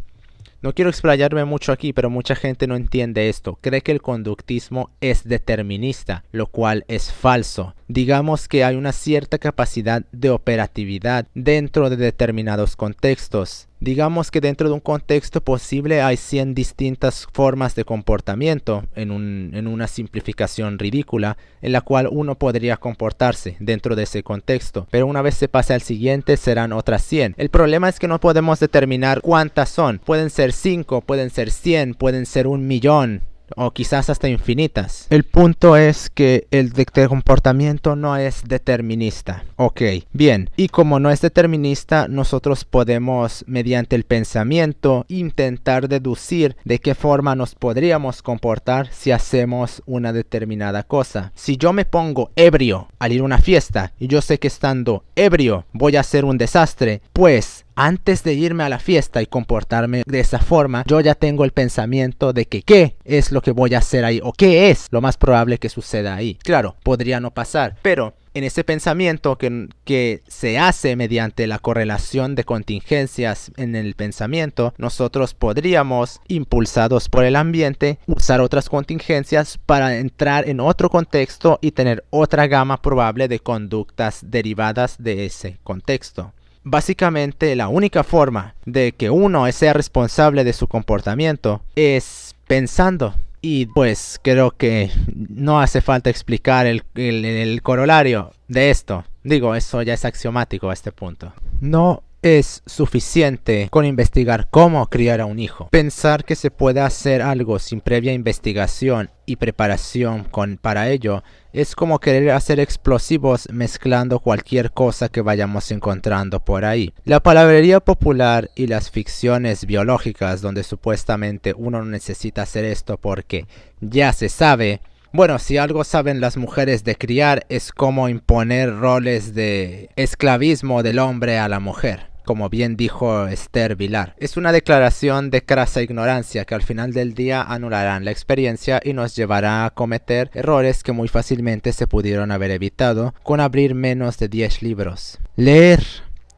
No quiero explayarme mucho aquí, pero mucha gente no entiende esto. Cree que el conductismo es determinista, lo cual es falso. Digamos que hay una cierta capacidad de operatividad dentro de determinados contextos. Digamos que dentro de un contexto posible hay 100 distintas formas de comportamiento en una simplificación ridícula en la cual uno podría comportarse dentro de ese contexto. Pero una vez se pase al siguiente serán otras 100. El problema es que no podemos determinar cuántas son. Pueden ser 5, pueden ser 100, pueden ser 1.000.000. O quizás hasta infinitas. El punto es que el comportamiento no es determinista. Ok, bien. Y como no es determinista, nosotros podemos, mediante el pensamiento, intentar deducir de qué forma nos podríamos comportar si hacemos una determinada cosa. Si yo me pongo ebrio al ir a una fiesta y yo sé que estando ebrio voy a hacer un desastre, pues antes de irme a la fiesta y comportarme de esa forma, yo ya tengo el pensamiento de que qué es lo que voy a hacer ahí o qué es lo más probable que suceda ahí. Claro, podría no pasar, pero en ese pensamiento que se hace mediante la correlación de contingencias en el pensamiento, nosotros podríamos, impulsados por el ambiente, usar otras contingencias para entrar en otro contexto y tener otra gama probable de conductas derivadas de ese contexto. Básicamente, la única forma de que uno sea responsable de su comportamiento es pensando. Y pues creo que no hace falta explicar el corolario de esto. Digo, eso ya es axiomático a este punto. No es suficiente con investigar cómo criar a un hijo. Pensar que se puede hacer algo sin previa investigación y preparación para ello es como querer hacer explosivos mezclando cualquier cosa que vayamos encontrando por ahí. La palabrería popular y las ficciones biológicas donde supuestamente uno no necesita hacer esto porque ya se sabe. Bueno, si algo saben las mujeres de criar es como imponer roles de esclavismo del hombre a la mujer. Como bien dijo Esther Vilar. Es una declaración de crasa ignorancia que al final del día anularán la experiencia y nos llevará a cometer errores que muy fácilmente se pudieron haber evitado con abrir menos de 10 libros. Leer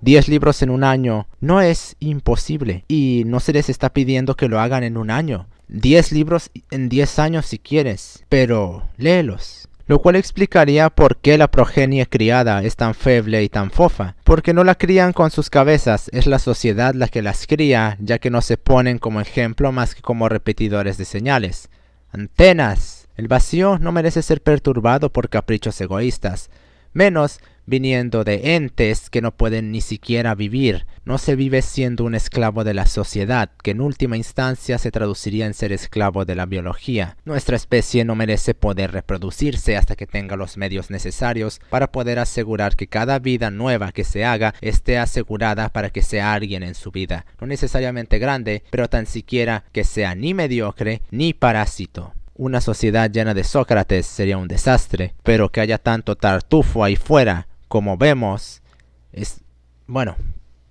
10 libros en un año no es imposible y no se les está pidiendo que lo hagan en un año. 10 libros en 10 años si quieres, pero léelos. Lo cual explicaría por qué la progenie criada es tan feble y tan fofa. Porque no la crían con sus cabezas, es la sociedad la que las cría, ya que no se ponen como ejemplo más que como repetidores de señales. Antenas. El vacío no merece ser perturbado por caprichos egoístas, menos viniendo de entes que no pueden ni siquiera vivir. No se vive siendo un esclavo de la sociedad, que en última instancia se traduciría en ser esclavo de la biología. Nuestra especie no merece poder reproducirse hasta que tenga los medios necesarios para poder asegurar que cada vida nueva que se haga esté asegurada para que sea alguien en su vida. No necesariamente grande, pero tan siquiera que sea ni mediocre ni parásito. Una sociedad llena de Sócrates sería un desastre, pero que haya tanto tartufo ahí fuera como vemos,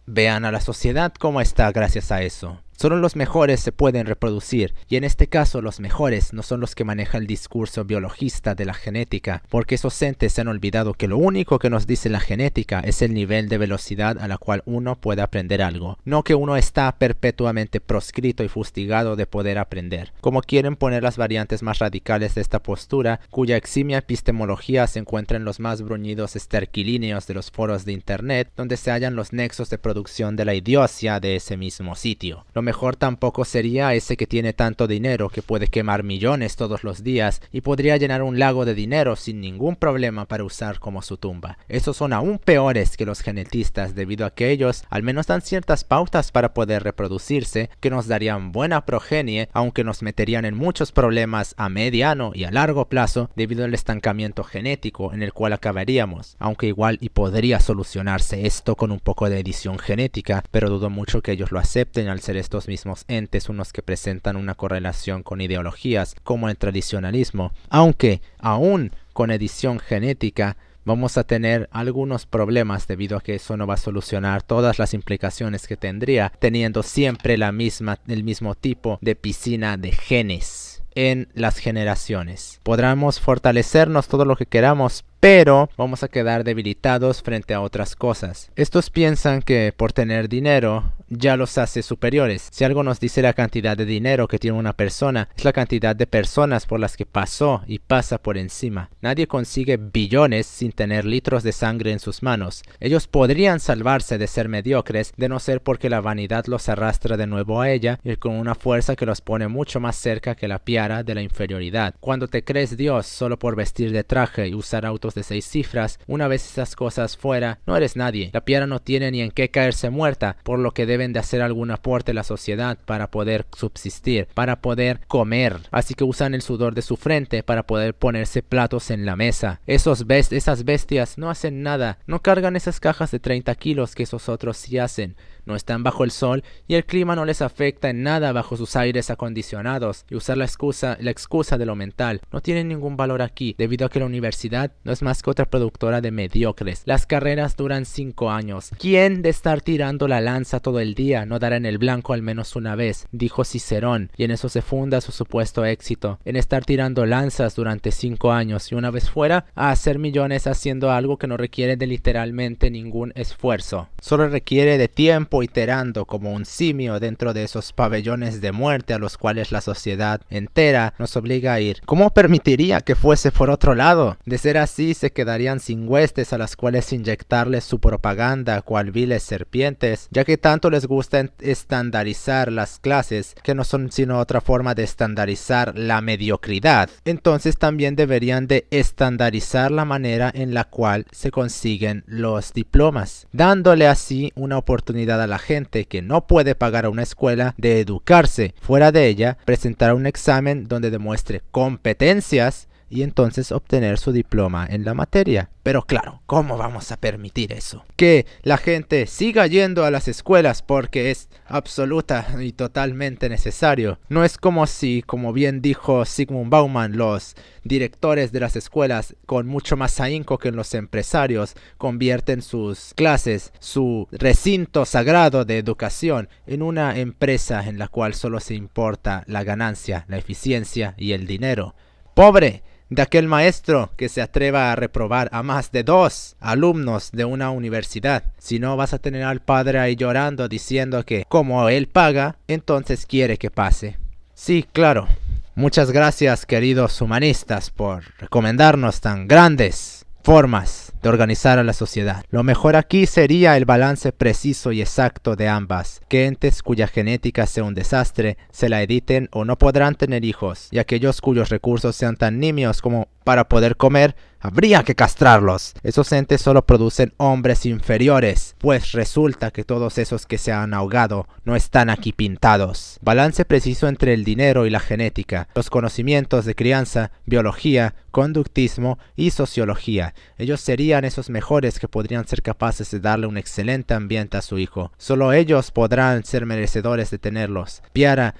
vean a la sociedad cómo está gracias a eso. Solo los mejores se pueden reproducir, y en este caso los mejores no son los que maneja el discurso biologista de la genética, porque esos entes se han olvidado que lo único que nos dice la genética es el nivel de velocidad a la cual uno puede aprender algo, no que uno está perpetuamente proscrito y fustigado de poder aprender, como quieren poner las variantes más radicales de esta postura, cuya eximia epistemología se encuentra en los más bruñidos esterquilíneos de los foros de internet, donde se hallan los nexos de producción de la idiocia de ese mismo sitio. Lo mejor tampoco sería ese que tiene tanto dinero que puede quemar millones todos los días y podría llenar un lago de dinero sin ningún problema para usar como su tumba. Esos son aún peores que los genetistas debido a que ellos al menos dan ciertas pautas para poder reproducirse que nos darían buena progenie, aunque nos meterían en muchos problemas a mediano y a largo plazo debido al estancamiento genético en el cual acabaríamos, aunque igual y podría solucionarse esto con un poco de edición genética, pero dudo mucho que ellos lo acepten al ser estos mismos entes unos que presentan una correlación con ideologías como el tradicionalismo, aunque aún con edición genética vamos a tener algunos problemas debido a que eso no va a solucionar todas las implicaciones que tendría teniendo siempre el mismo tipo de piscina de genes en las generaciones. Podremos fortalecernos todo lo que queramos, pero vamos a quedar debilitados frente a otras cosas. Estos piensan que por tener dinero ya los hace superiores. Si algo nos dice la cantidad de dinero que tiene una persona, es la cantidad de personas por las que pasó y pasa por encima. Nadie consigue billones sin tener litros de sangre en sus manos. Ellos podrían salvarse de ser mediocres, de no ser porque la vanidad los arrastra de nuevo a ella y con una fuerza que los pone mucho más cerca que la piara de la inferioridad. Cuando te crees Dios solo por vestir de traje y usar autos de 6 cifras, una vez esas cosas fuera, no eres nadie. La piara no tiene ni en qué caerse muerta, por lo que deben de hacer algún aporte a la sociedad para poder subsistir, para poder comer. Así que usan el sudor de su frente para poder ponerse platos en la mesa. Esas bestias no hacen nada, no cargan esas cajas de 30 kilos que esos otros sí hacen. No están bajo el sol y el clima no les afecta en nada bajo sus aires acondicionados, y usar la excusa de lo mental no tiene ningún valor aquí, debido a que la universidad no es más que otra productora de mediocres. Las carreras duran 5 años. ¿Quién de estar tirando la lanza todo el día no dará en el blanco al menos una vez? Dijo Cicerón, y en eso se funda su supuesto éxito, en estar tirando lanzas durante 5 años y una vez fuera a hacer millones haciendo algo que no requiere de literalmente ningún esfuerzo. Solo requiere de tiempo iterando como un simio dentro de esos pabellones de muerte a los cuales la sociedad entera nos obliga a ir. ¿Cómo permitiría que fuese por otro lado? De ser así, se quedarían sin huestes a las cuales inyectarles su propaganda cual viles serpientes, ya que tanto les gusta estandarizar las clases, que no son sino otra forma de estandarizar la mediocridad. Entonces también deberían de estandarizar la manera en la cual se consiguen los diplomas, dándole así una oportunidad a la gente que no puede pagar a una escuela de educarse. Fuera de ella, presentar un examen donde demuestre competencias y entonces obtener su diploma en la materia. Pero claro, ¿cómo vamos a permitir eso? Que la gente siga yendo a las escuelas porque es absoluta y totalmente necesario. No es como si, como bien dijo Zygmunt Bauman, los directores de las escuelas, con mucho más ahínco que los empresarios, convierten sus clases, su recinto sagrado de educación, en una empresa en la cual solo se importa la ganancia, la eficiencia y el dinero. ¡Pobre de aquel maestro que se atreva a reprobar a más de 2 alumnos de una universidad! Si no, vas a tener al padre ahí llorando diciendo que como él paga, entonces quiere que pase. Sí, claro. Muchas gracias, queridos humanistas, por recomendarnos tan grandes formas de organizar a la sociedad. Lo mejor aquí sería el balance preciso y exacto de ambas, que entes cuya genética sea un desastre se la editen o no podrán tener hijos, y aquellos cuyos recursos sean tan nimios como para poder comer, habría que castrarlos. Esos entes solo producen hombres inferiores, pues resulta que todos esos que se han ahogado no están aquí pintados. Balance preciso entre el dinero y la genética, los conocimientos de crianza, biología, conductismo y sociología. Ellos serían esos mejores que podrían ser capaces de darle un excelente ambiente a su hijo. Solo ellos podrán ser merecedores de tenerlos. Piara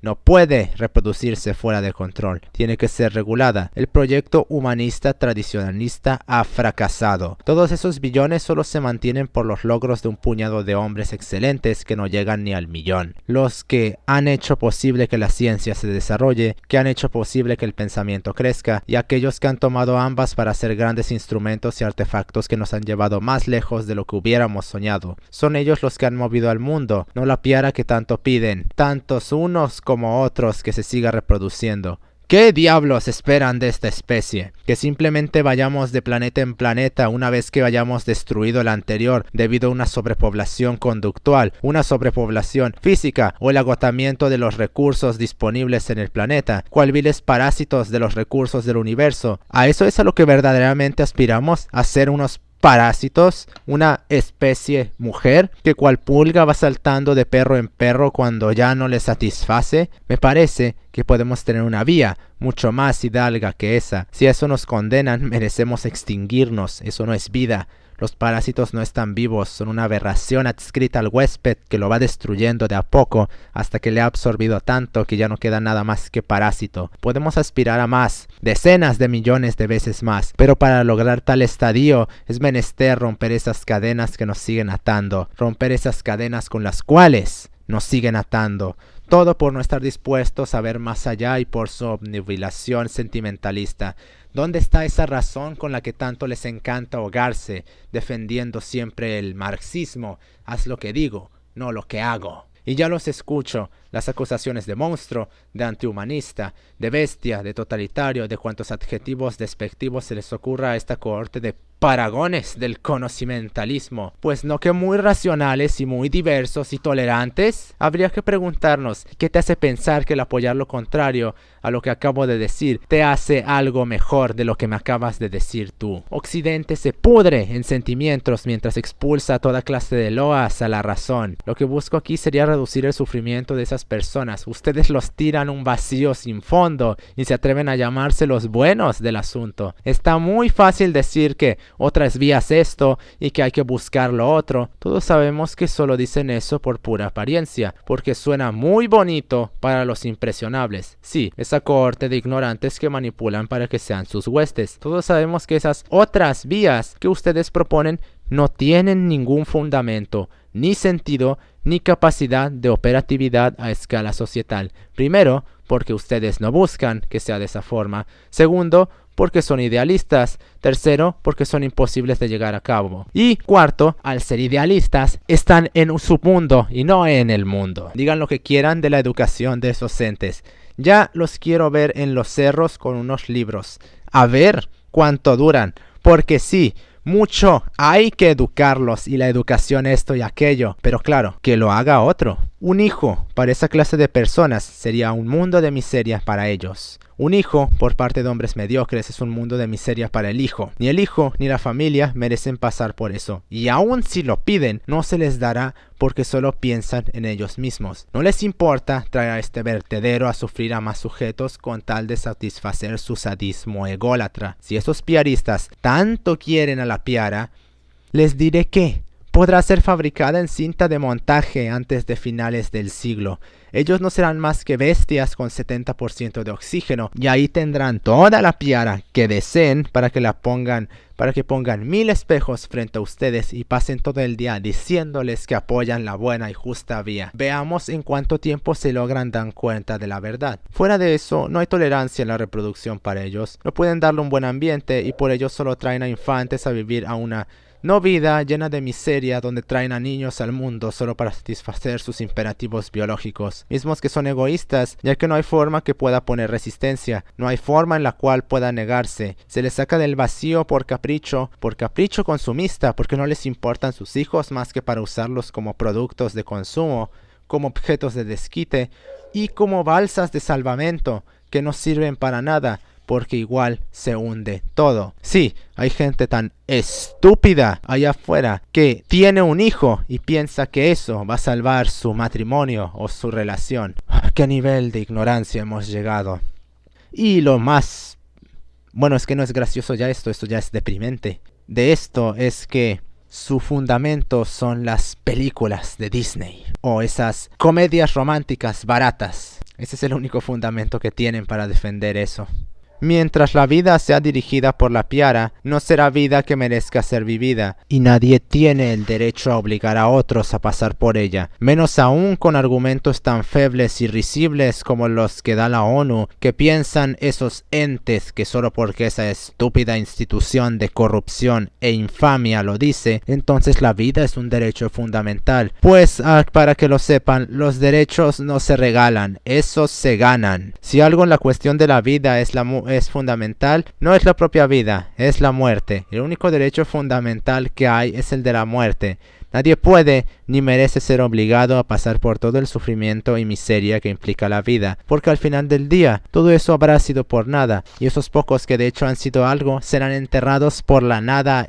no puede reproducirse fuera de control. Tiene que ser regulada. El proyecto humanista tradicionalista ha fracasado. Todos esos billones solo se mantienen por los logros de un puñado de hombres excelentes que no llegan ni al millón. Los que han hecho posible que la ciencia se desarrolle, que han hecho posible que el pensamiento crezca, y aquellos que han tomado ambas para hacer grandes instrumentos y artefactos que nos han llevado más lejos de lo que hubiéramos soñado. Son ellos los que han movido al mundo, no la piara que tanto piden, tantos unos como otros, que se siga reproduciendo. ¿Qué diablos esperan de esta especie? ¿Que simplemente vayamos de planeta en planeta una vez que hayamos destruido el anterior debido a una sobrepoblación conductual, una sobrepoblación física o el agotamiento de los recursos disponibles en el planeta, cual viles parásitos de los recursos del universo? ¿A eso es a lo que verdaderamente aspiramos? ¿A ser unos parásitos, una especie mujer que cual pulga va saltando de perro en perro cuando ya no le satisface? Me parece que podemos tener una vía mucho más hidalga que esa. Si a eso nos condenan, merecemos extinguirnos. Eso no es vida. Los parásitos no están vivos, son una aberración adscrita al huésped que lo va destruyendo de a poco hasta que le ha absorbido tanto que ya no queda nada más que parásito. Podemos aspirar a más, decenas de millones de veces más, pero para lograr tal estadio es menester romper esas cadenas que nos siguen atando, romper esas cadenas con las cuales nos siguen atando. Todo por no estar dispuestos a ver más allá y por su obnubilación sentimentalista. ¿Dónde está esa razón con la que tanto les encanta ahogarse, defendiendo siempre el marxismo? Haz lo que digo, no lo que hago. Y ya los escucho, las acusaciones de monstruo, de antihumanista, de bestia, de totalitario, de cuantos adjetivos despectivos se les ocurra a esta cohorte de paragones del conocimientalismo, pues no que muy racionales y muy diversos y tolerantes. Habría que preguntarnos, ¿qué te hace pensar que el apoyar lo contrario a lo que acabo de decir te hace algo mejor de lo que me acabas de decir tú? Occidente se pudre en sentimientos mientras expulsa toda clase de loas a la razón. Lo que busco aquí sería reducir el sufrimiento de esas personas. Ustedes los tiran a un vacío sin fondo y se atreven a llamarse los buenos del asunto. Está muy fácil decir que otras vías esto y que hay que buscar lo otro. Todos sabemos que solo dicen eso por pura apariencia, porque suena muy bonito para los impresionables. Sí, esa cohorte de ignorantes que manipulan para que sean sus huestes. Todos sabemos que esas otras vías que ustedes proponen no tienen ningún fundamento, ni sentido, ni capacidad de operatividad a escala societal. Primero, porque ustedes no buscan que sea de esa forma. Segundo, porque son idealistas. Tercero, porque son imposibles de llegar a cabo. Y cuarto, al ser idealistas, están en su mundo y no en el mundo. Digan lo que quieran de la educación de esos entes. Ya los quiero ver en los cerros con unos libros. A ver cuánto duran. Porque sí, mucho hay que educarlos y la educación esto y aquello. Pero claro, que lo haga otro. Un hijo para esa clase de personas sería un mundo de miseria para ellos. Un hijo por parte de hombres mediocres es un mundo de miseria para el hijo. Ni el hijo ni la familia merecen pasar por eso. Y aun si lo piden, no se les dará porque solo piensan en ellos mismos. No les importa traer a este vertedero a sufrir a más sujetos con tal de satisfacer su sadismo ególatra. Si esos piaristas tanto quieren a la piara, les diré que podrá ser fabricada en cinta de montaje antes de finales del siglo. Ellos no serán más que bestias con 70% de oxígeno, y ahí tendrán toda la piara que deseen para que pongan 1000 espejos frente a ustedes y pasen todo el día diciéndoles que apoyan la buena y justa vía. Veamos en cuánto tiempo se logran dar cuenta de la verdad. Fuera de eso, no hay tolerancia en la reproducción para ellos. No pueden darle un buen ambiente y por ello solo traen a infantes a vivir a una no vida llena de miseria donde traen a niños al mundo solo para satisfacer sus imperativos biológicos, mismos que son egoístas, ya que no hay forma que pueda poner resistencia, no hay forma en la cual pueda negarse, se les saca del vacío por capricho consumista, porque no les importan sus hijos más que para usarlos como productos de consumo, como objetos de desquite y como balsas de salvamento que no sirven para nada, porque igual se hunde todo. Sí, hay gente tan estúpida allá afuera que tiene un hijo y piensa que eso va a salvar su matrimonio o su relación. ¿A qué nivel de ignorancia hemos llegado? Y lo más... bueno, es que no es gracioso ya esto ya es deprimente. De esto es que su fundamento son las películas de Disney o esas comedias románticas baratas. Ese es el único fundamento que tienen para defender eso. Mientras la vida sea dirigida por la piara, no será vida que merezca ser vivida, y nadie tiene el derecho a obligar a otros a pasar por ella, menos aún con argumentos tan febles y risibles como los que da la ONU, que piensan esos entes que solo porque esa estúpida institución de corrupción e infamia lo dice, entonces la vida es un derecho fundamental. Pues, para que lo sepan, los derechos no se regalan, esos se ganan. Si algo en la cuestión de la vida es fundamental, no es la propia vida, es la muerte. El único derecho fundamental que hay es el de la muerte. Nadie puede ni merece ser obligado a pasar por todo el sufrimiento y miseria que implica la vida, porque al final del día todo eso habrá sido por nada, y esos pocos que de hecho han sido algo serán enterrados por la nada,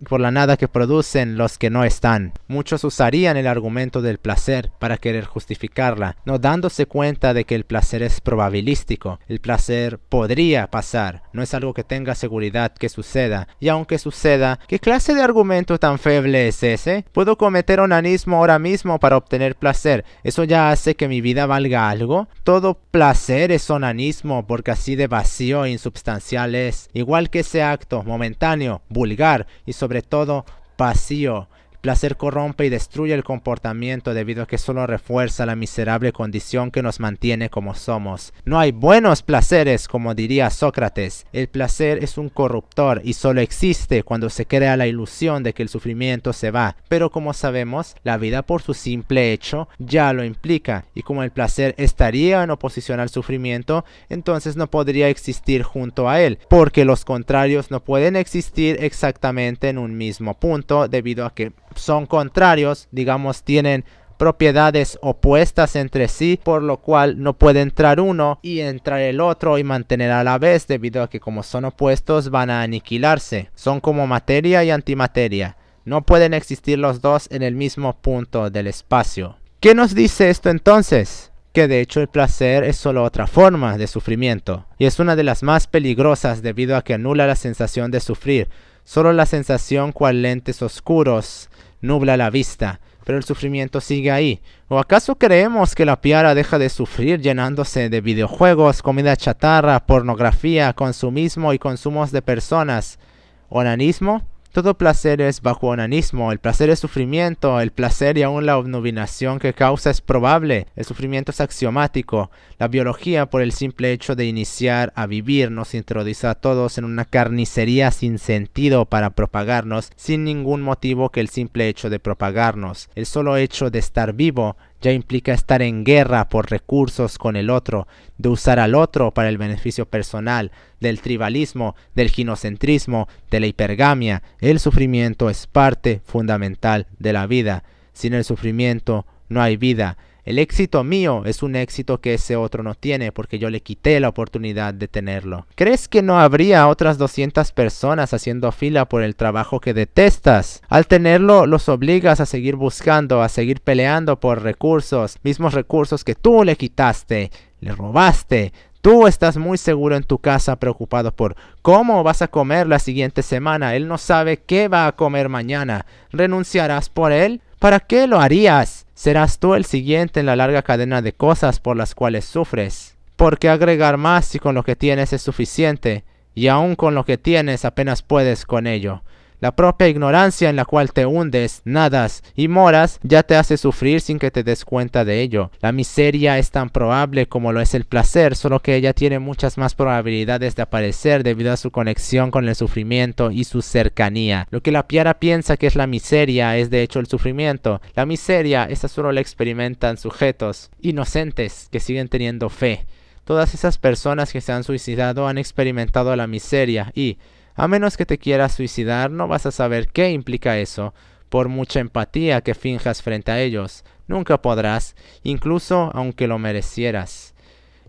por la nada que producen los que no están. Muchos usarían el argumento del placer para querer justificarla, no dándose cuenta de que el placer es probabilístico. El placer podría pasar, no es algo que tenga seguridad que suceda, y aunque suceda, ¿qué clase de argumento tan feble es ese? ¿Puedo cometer onanismo ahora mismo para obtener placer? ¿Eso ya hace que mi vida valga algo? Todo placer es onanismo porque así de vacío e insubstancial es, igual que ese acto momentáneo, vulgar y sobre todo vacío. El placer corrompe y destruye el comportamiento debido a que solo refuerza la miserable condición que nos mantiene como somos. No hay buenos placeres, como diría Sócrates. El placer es un corruptor y solo existe cuando se crea la ilusión de que el sufrimiento se va. Pero como sabemos, la vida por su simple hecho ya lo implica, y como el placer estaría en oposición al sufrimiento, entonces no podría existir junto a él, porque los contrarios no pueden existir exactamente en un mismo punto debido a que son contrarios, digamos, tienen propiedades opuestas entre sí, por lo cual no puede entrar uno y entrar el otro y mantener a la vez, debido a que como son opuestos van a aniquilarse. Son como materia y antimateria. No pueden existir los dos en el mismo punto del espacio. ¿Qué nos dice esto entonces? Que de hecho el placer es solo otra forma de sufrimiento, y es una de las más peligrosas debido a que anula la sensación de sufrir. Solo la sensación cual lentes oscuros nubla la vista, pero el sufrimiento sigue ahí. ¿O acaso creemos que la piara deja de sufrir llenándose de videojuegos, comida chatarra, pornografía, consumismo y consumos de personas? ¿Onanismo? Todo placer es bajo onanismo, el placer es sufrimiento, el placer y aún la obnubilación que causa es probable, el sufrimiento es axiomático. La biología, por el simple hecho de iniciar a vivir, nos introduce a todos en una carnicería sin sentido para propagarnos, sin ningún motivo que el simple hecho de propagarnos. El solo hecho de estar vivo ya implica estar en guerra por recursos con el otro, de usar al otro para el beneficio personal, del tribalismo, del ginocentrismo, de la hipergamia. El sufrimiento es parte fundamental de la vida. Sin el sufrimiento no hay vida. El éxito mío es un éxito que ese otro no tiene porque yo le quité la oportunidad de tenerlo. ¿Crees que no habría otras 200 personas haciendo fila por el trabajo que detestas? Al tenerlo, los obligas a seguir buscando, a seguir peleando por recursos, mismos recursos que tú le quitaste, le robaste. Tú estás muy seguro en tu casa preocupado por cómo vas a comer la siguiente semana. Él no sabe qué va a comer mañana. ¿Renunciarás por él? ¿Para qué lo harías? Serás tú el siguiente en la larga cadena de cosas por las cuales sufres. ¿Por qué agregar más si con lo que tienes es suficiente? Y aún con lo que tienes apenas puedes con ello. La propia ignorancia en la cual te hundes, nadas y moras ya te hace sufrir sin que te des cuenta de ello. La miseria es tan probable como lo es el placer, solo que ella tiene muchas más probabilidades de aparecer debido a su conexión con el sufrimiento y su cercanía. Lo que la piara piensa que es la miseria es de hecho el sufrimiento. La miseria, esa solo la experimentan sujetos inocentes que siguen teniendo fe. Todas esas personas que se han suicidado han experimentado la miseria y, a menos que te quieras suicidar, no vas a saber qué implica eso, por mucha empatía que finjas frente a ellos. Nunca podrás, incluso aunque lo merecieras.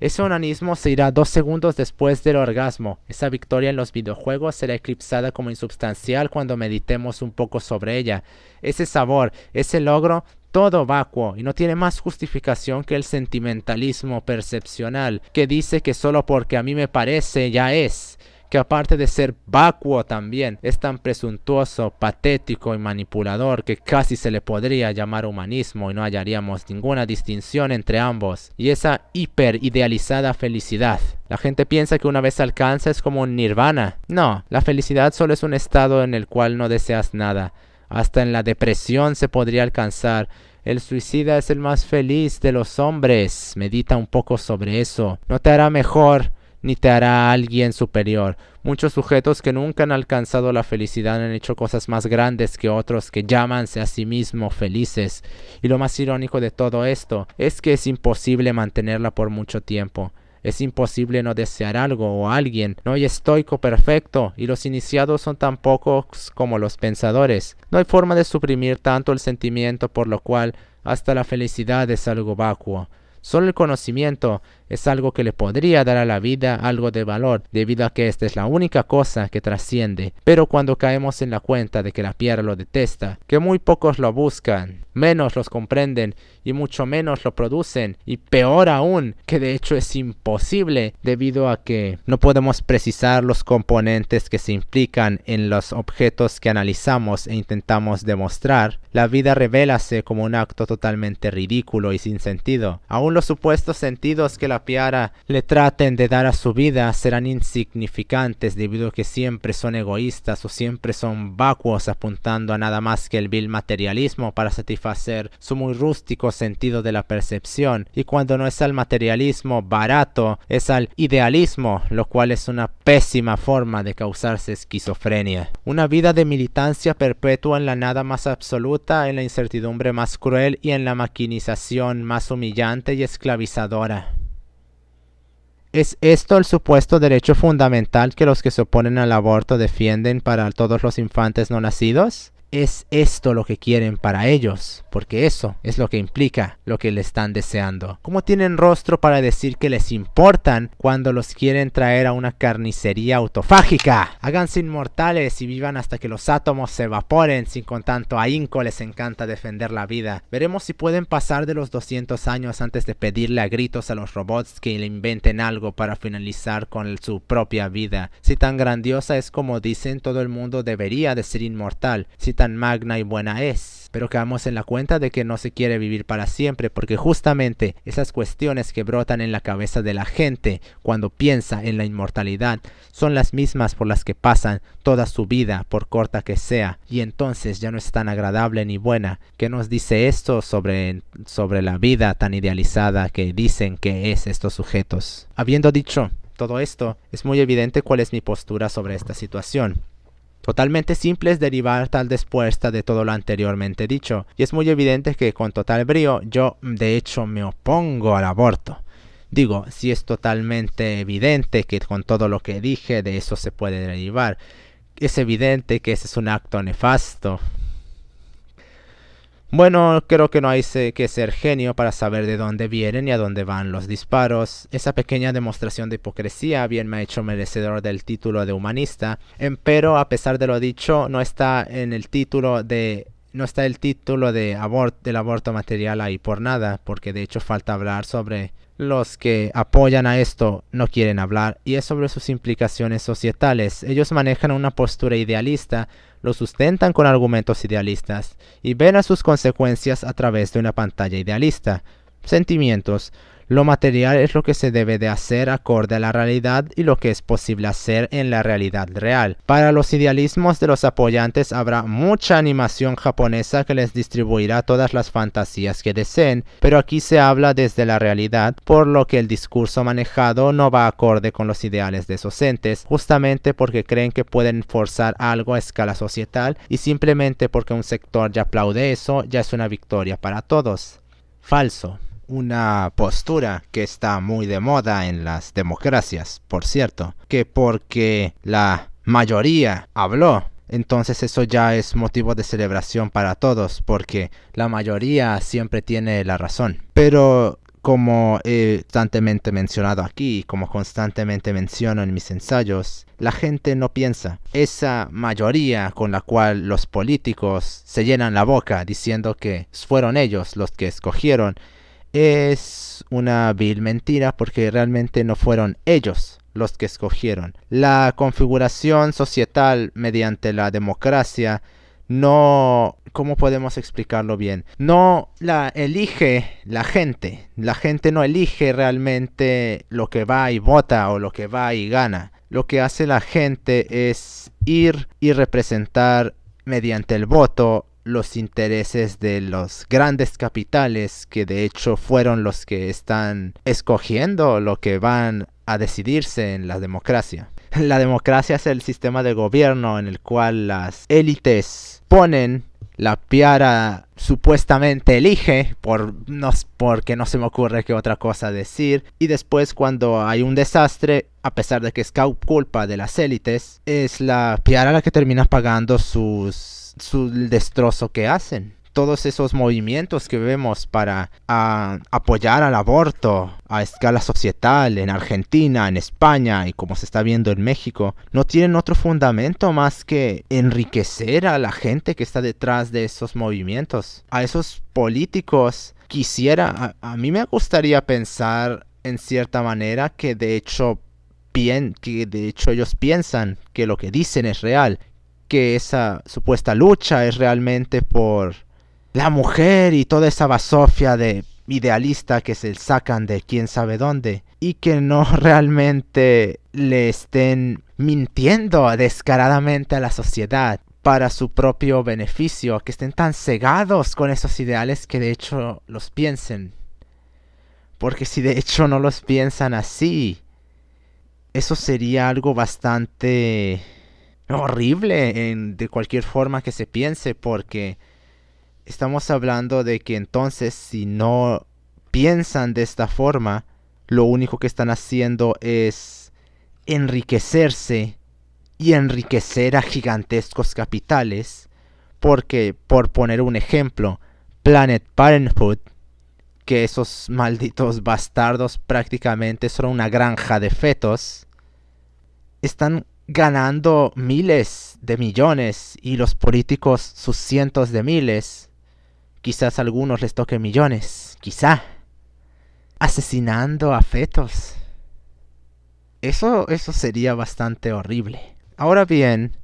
Ese onanismo se irá 2 segundos después del orgasmo. Esa victoria en los videojuegos será eclipsada como insubstancial cuando meditemos un poco sobre ella. Ese sabor, ese logro, todo vacuo y no tiene más justificación que el sentimentalismo percepcional, que dice que solo porque a mí me parece ya es. Que aparte de ser vacuo también, es tan presuntuoso, patético y manipulador que casi se le podría llamar humanismo y no hallaríamos ninguna distinción entre ambos. Y esa hiperidealizada felicidad. La gente piensa que una vez alcanza es como un nirvana. No, la felicidad solo es un estado en el cual no deseas nada. Hasta en la depresión se podría alcanzar. El suicida es el más feliz de los hombres. Medita un poco sobre eso. No te hará mejor ni te hará alguien superior. Muchos sujetos que nunca han alcanzado la felicidad han hecho cosas más grandes que otros que llamanse a sí mismos felices. Y lo más irónico de todo esto es que es imposible mantenerla por mucho tiempo. Es imposible no desear algo o alguien. No hay estoico perfecto y los iniciados son tan pocos como los pensadores. No hay forma de suprimir tanto el sentimiento por lo cual hasta la felicidad es algo vacuo. Solo el conocimiento es algo que le podría dar a la vida algo de valor, debido a que esta es la única cosa que trasciende. Pero cuando caemos en la cuenta de que la piara lo detesta, que muy pocos lo buscan, menos los comprenden y mucho menos lo producen, y peor aún, que de hecho es imposible, debido a que no podemos precisar los componentes que se implican en los objetos que analizamos e intentamos demostrar, la vida revélase como un acto totalmente ridículo y sin sentido. Aún los supuestos sentidos que la cuánta piara le traten de dar a su vida serán insignificantes debido a que siempre son egoístas o siempre son vacuos apuntando a nada más que el vil materialismo para satisfacer su muy rústico sentido de la percepción, y cuando no es al materialismo barato es al idealismo, lo cual es una pésima forma de causarse esquizofrenia. Una vida de militancia perpetua en la nada más absoluta, en la incertidumbre más cruel y en la maquinización más humillante y esclavizadora. ¿Es esto el supuesto derecho fundamental que los que se oponen al aborto defienden para todos los infantes no nacidos? ¿Es esto lo que quieren para ellos? Porque eso es lo que implica lo que le están deseando. ¿Cómo tienen rostro para decir que les importan cuando los quieren traer a una carnicería autofágica? Háganse inmortales y vivan hasta que los átomos se evaporen, si con tanto ahínco les encanta defender la vida. Veremos si pueden pasar de los 200 años antes de pedirle a gritos a los robots que le inventen algo para finalizar con su propia vida. Si tan grandiosa es como dicen, todo el mundo debería de ser inmortal. Si tan magna y buena es, pero caemos en la cuenta de que no se quiere vivir para siempre, porque justamente esas cuestiones que brotan en la cabeza de la gente cuando piensa en la inmortalidad son las mismas por las que pasan toda su vida, por corta que sea, y entonces ya no es tan agradable ni buena. ¿Qué nos dice esto sobre la vida tan idealizada que dicen que es estos sujetos? Habiendo dicho todo esto, es muy evidente cuál es mi postura sobre esta situación. Totalmente simple es derivar tal respuesta de todo lo anteriormente dicho, y es muy evidente que con total brío yo de hecho me opongo al aborto. Digo, si es totalmente evidente que con todo lo que dije de eso se puede derivar. Es evidente que ese es un acto nefasto. Bueno, creo que no hay que ser genio para saber de dónde vienen y a dónde van los disparos. Esa pequeña demostración de hipocresía bien me ha hecho merecedor del título de humanista, empero a pesar de lo dicho, no está el título del aborto material ahí por nada, porque de hecho falta hablar sobre los que apoyan a esto, no quieren hablar, y es sobre sus implicaciones societales. Ellos manejan una postura idealista, lo sustentan con argumentos idealistas y ven a sus consecuencias a través de una pantalla idealista. Sentimientos. Lo material es lo que se debe de hacer acorde a la realidad y lo que es posible hacer en la realidad real. Para los idealismos de los apoyantes habrá mucha animación japonesa que les distribuirá todas las fantasías que deseen, pero aquí se habla desde la realidad, por lo que el discurso manejado no va acorde con los ideales de esos entes, justamente porque creen que pueden forzar algo a escala societal y simplemente porque un sector ya aplaude eso, ya es una victoria para todos. Falso. Una postura que está muy de moda en las democracias, por cierto, que porque la mayoría habló, entonces eso ya es motivo de celebración para todos, porque la mayoría siempre tiene la razón. Pero como he constantemente mencionado aquí, como constantemente menciono en mis ensayos, la gente no piensa. Esa mayoría con la cual los políticos se llenan la boca diciendo que fueron ellos los que escogieron, es una vil mentira, porque realmente no fueron ellos los que escogieron. La configuración societal mediante la democracia no... ¿Cómo podemos explicarlo bien? No la elige la gente. La gente no elige realmente lo que va y vota o lo que va y gana. Lo que hace la gente es ir y representar mediante el voto los intereses de los grandes capitales, que de hecho fueron los que están escogiendo lo que van a decidirse en la democracia. La democracia es el sistema de gobierno en el cual las élites ponen, la piara supuestamente elige, porque no se me ocurre qué otra cosa decir, y después cuando hay un desastre, a pesar de que es culpa de las élites, es la piara la que termina pagando su destrozo que hacen. Todos esos movimientos que vemos para apoyar al aborto a escala societal en Argentina, en España y como se está viendo en México, no tienen otro fundamento más que enriquecer a la gente que está detrás de esos movimientos. A esos políticos a mí me gustaría pensar en cierta manera que de hecho ellos piensan que lo que dicen es real, que esa supuesta lucha es realmente por la mujer y toda esa basofia de idealista que se sacan de quién sabe dónde y que no realmente le estén mintiendo descaradamente a la sociedad para su propio beneficio, que estén tan cegados con esos ideales que de hecho los piensen. Porque si de hecho no los piensan así, eso sería algo bastante horrible de cualquier forma que se piense, porque estamos hablando de que entonces si no piensan de esta forma, lo único que están haciendo es enriquecerse y enriquecer a gigantescos capitales, porque, por poner un ejemplo, Planet Parenthood, que esos malditos bastardos prácticamente son una granja de fetos, están ganando miles de millones y los políticos sus cientos de miles. Quizás a algunos les toque millones, quizá. Asesinando a fetos. Eso sería bastante horrible. Ahora bien,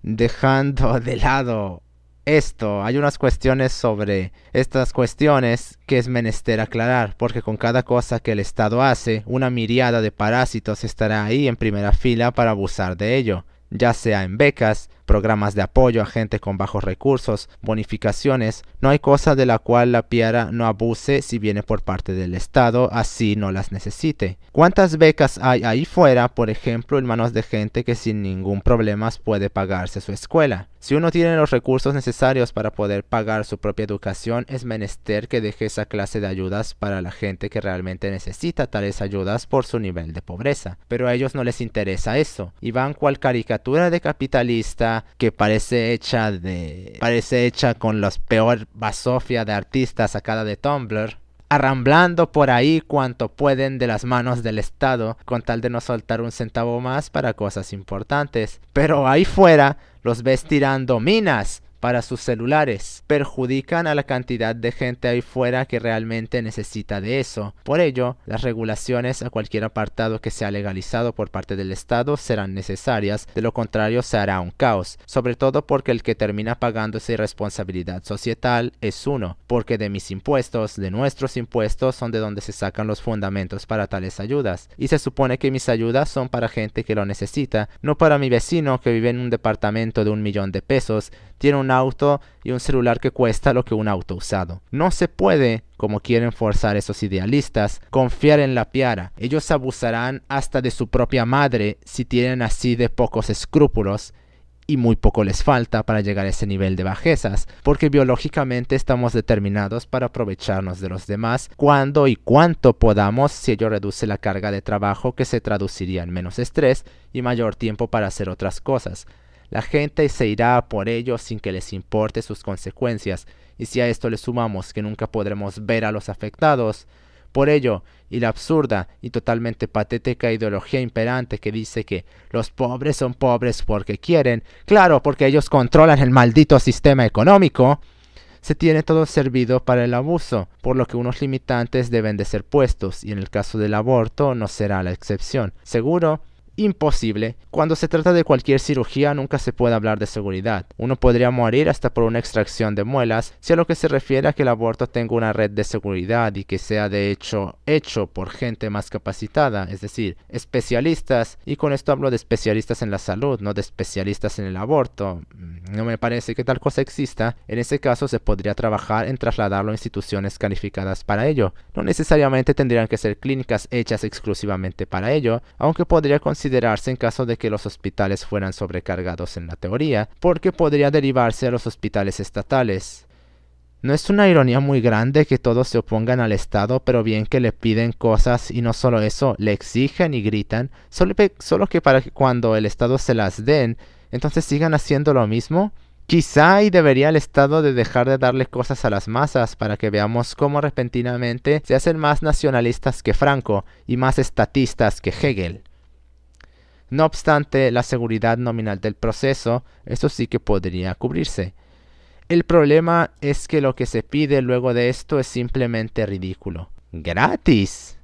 dejando de lado esto, hay unas cuestiones sobre estas cuestiones que es menester aclarar, porque con cada cosa que el Estado hace, una miríada de parásitos estará ahí en primera fila para abusar de ello, ya sea en becas, programas de apoyo a gente con bajos recursos, bonificaciones. No hay cosa de la cual la Piara no abuse si viene por parte del Estado, así no las necesite. ¿Cuántas becas hay ahí fuera, por ejemplo, en manos de gente que sin ningún problema puede pagarse su escuela? Si uno tiene los recursos necesarios para poder pagar su propia educación, es menester que deje esa clase de ayudas para la gente que realmente necesita tales ayudas por su nivel de pobreza. Pero a ellos no les interesa eso, y van cual caricatura de capitalista que parece hecha con la peor basofia de artista sacada de Tumblr, arramblando por ahí cuanto pueden de las manos del Estado con tal de no soltar un centavo más para cosas importantes. Pero ahí fuera los ves tirando minas para sus celulares. Perjudican a la cantidad de gente ahí fuera que realmente necesita de eso. Por ello, las regulaciones a cualquier apartado que sea legalizado por parte del Estado serán necesarias, de lo contrario se hará un caos, sobre todo porque el que termina pagando esa irresponsabilidad societal es uno, porque de mis impuestos, de nuestros impuestos, son de donde se sacan los fundamentos para tales ayudas, y se supone que mis ayudas son para gente que lo necesita, no para mi vecino que vive en un departamento de $1.000.000, tiene un auto y un celular que cuesta lo que un auto usado. No se puede, como quieren forzar esos idealistas, confiar en la Piara. Ellos abusarán hasta de su propia madre si tienen así de pocos escrúpulos, y muy poco les falta para llegar a ese nivel de bajezas, porque biológicamente estamos determinados para aprovecharnos de los demás cuando y cuanto podamos, si ello reduce la carga de trabajo que se traduciría en menos estrés y mayor tiempo para hacer otras cosas. La gente se irá por ello sin que les importe sus consecuencias, y si a esto le sumamos que nunca podremos ver a los afectados, por ello, y la absurda y totalmente patética ideología imperante que dice que los pobres son pobres porque quieren, claro, porque ellos controlan el maldito sistema económico, se tiene todo servido para el abuso, por lo que unos limitantes deben de ser puestos, y en el caso del aborto no será la excepción. Seguro, imposible. Cuando se trata de cualquier cirugía nunca se puede hablar de seguridad. Uno podría morir hasta por una extracción de muelas, si a lo que se refiere a que el aborto tenga una red de seguridad y que sea de hecho por gente más capacitada, es decir, especialistas, y con esto hablo de especialistas en la salud, no de especialistas en el aborto. No me parece que tal cosa exista. En ese caso se podría trabajar en trasladarlo a instituciones calificadas para ello. No necesariamente tendrían que ser clínicas hechas exclusivamente para ello, aunque podría considerarse en caso de que los hospitales fueran sobrecargados en la teoría, porque podría derivarse a los hospitales estatales. ¿No es una ironía muy grande que todos se opongan al Estado, pero bien que le piden cosas y no solo eso, le exigen y gritan, solo que para que cuando el Estado se las den, entonces sigan haciendo lo mismo? Quizá y debería el Estado de dejar de darle cosas a las masas para que veamos cómo repentinamente se hacen más nacionalistas que Franco y más estatistas que Hegel. No obstante, la seguridad nominal del proceso, eso sí que podría cubrirse. El problema es que lo que se pide luego de esto es simplemente ridículo. ¡Gratis!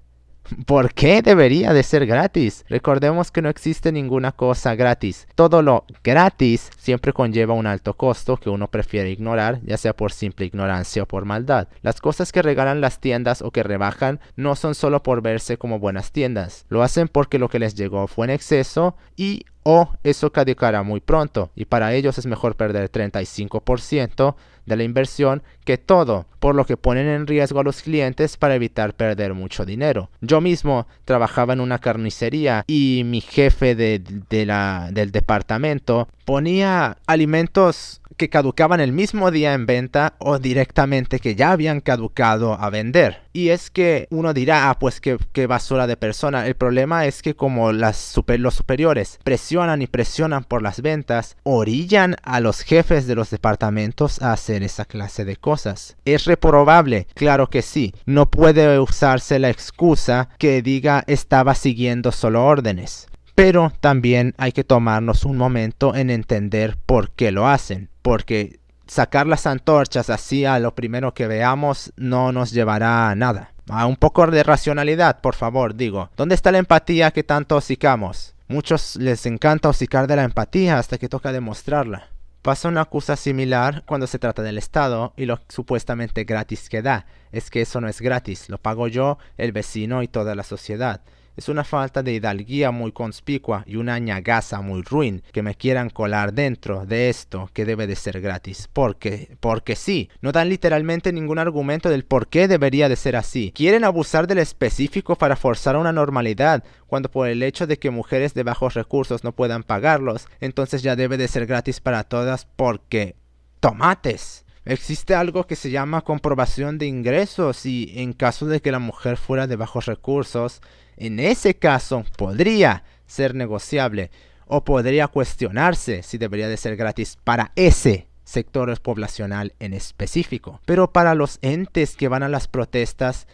¿Por qué debería de ser gratis? Recordemos que no existe ninguna cosa gratis. Todo lo gratis siempre conlleva un alto costo que uno prefiere ignorar, ya sea por simple ignorancia o por maldad. Las cosas que regalan las tiendas o que rebajan no son solo por verse como buenas tiendas. Lo hacen porque lo que les llegó fue en exceso y o eso caducará muy pronto, y para ellos es mejor perder 35% de la inversión que todo, por lo que ponen en riesgo a los clientes para evitar perder mucho dinero. Yo mismo trabajaba en una carnicería y mi jefe del departamento ponía alimentos que caducaban el mismo día en venta o directamente que ya habían caducado a vender. Y es que uno dirá, pues qué basura de persona. El problema es que como los superiores presionan y presionan por las ventas, orillan a los jefes de los departamentos a hacer esa clase de cosas. ¿Es reprobable? Claro que sí. No puede usarse la excusa que diga estaba siguiendo solo órdenes. Pero también hay que tomarnos un momento en entender por qué lo hacen. Porque sacar las antorchas así a lo primero que veamos no nos llevará a nada. A un poco de racionalidad, por favor, digo. ¿Dónde está la empatía que tanto hocicamos? Muchos les encanta hocicar de la empatía hasta que toca demostrarla. Pasa una cosa similar cuando se trata del Estado y lo supuestamente gratis que da. Es que eso no es gratis, lo pago yo, el vecino y toda la sociedad. Es una falta de hidalguía muy conspicua y una ñagaza muy ruin que me quieran colar dentro de esto que debe de ser gratis. Porque sí. No dan literalmente ningún argumento del por qué debería de ser así. Quieren abusar del específico para forzar una normalidad, cuando por el hecho de que mujeres de bajos recursos no puedan pagarlos, entonces ya debe de ser gratis para todas porque... ¡tomates! Existe algo que se llama comprobación de ingresos y en caso de que la mujer fuera de bajos recursos, en ese caso podría ser negociable o podría cuestionarse si debería de ser gratis para ese sector poblacional en específico. Pero para los entes que van a las protestas,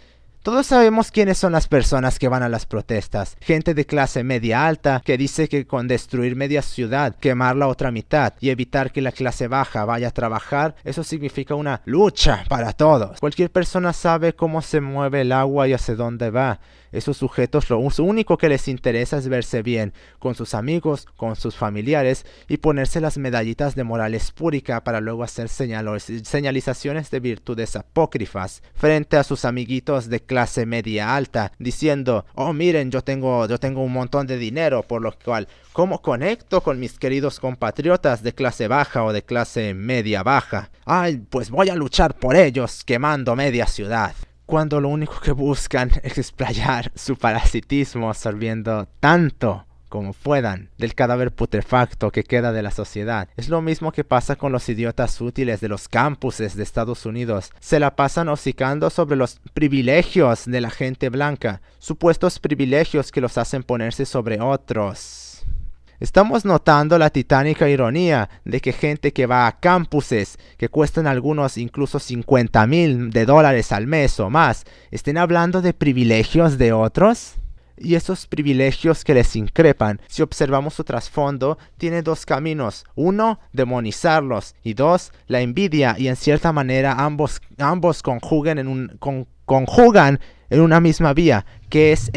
todos sabemos quiénes son las personas que van a las protestas. Gente de clase media alta que dice que con destruir media ciudad, quemar la otra mitad y evitar que la clase baja vaya a trabajar, eso significa una lucha para todos. Cualquier persona sabe cómo se mueve el agua y hacia dónde va. Esos sujetos lo único que les interesa es verse bien con sus amigos, con sus familiares y ponerse las medallitas de moral espúrica para luego hacer señalizaciones de virtudes apócrifas frente a sus amiguitos de clase media alta, diciendo, oh miren, yo tengo un montón de dinero, por lo cual, ¿cómo conecto con mis queridos compatriotas de clase baja o de clase media baja? Ay, pues voy a luchar por ellos quemando media ciudad. Cuando lo único que buscan es explayar su parasitismo absorbiendo tanto como puedan del cadáver putrefacto que queda de la sociedad. Es lo mismo que pasa con los idiotas útiles de los campuses de Estados Unidos. Se la pasan hocicando sobre los privilegios de la gente blanca, supuestos privilegios que los hacen ponerse sobre otros. Estamos notando la titánica ironía de que gente que va a campuses que cuestan algunos incluso $50,000 al mes o más, estén hablando de privilegios de otros. Y esos privilegios que les increpan, si observamos su trasfondo, tiene dos caminos. Uno, demonizarlos. Y dos, la envidia. Y en cierta manera ambos conjugan en una misma vía, que es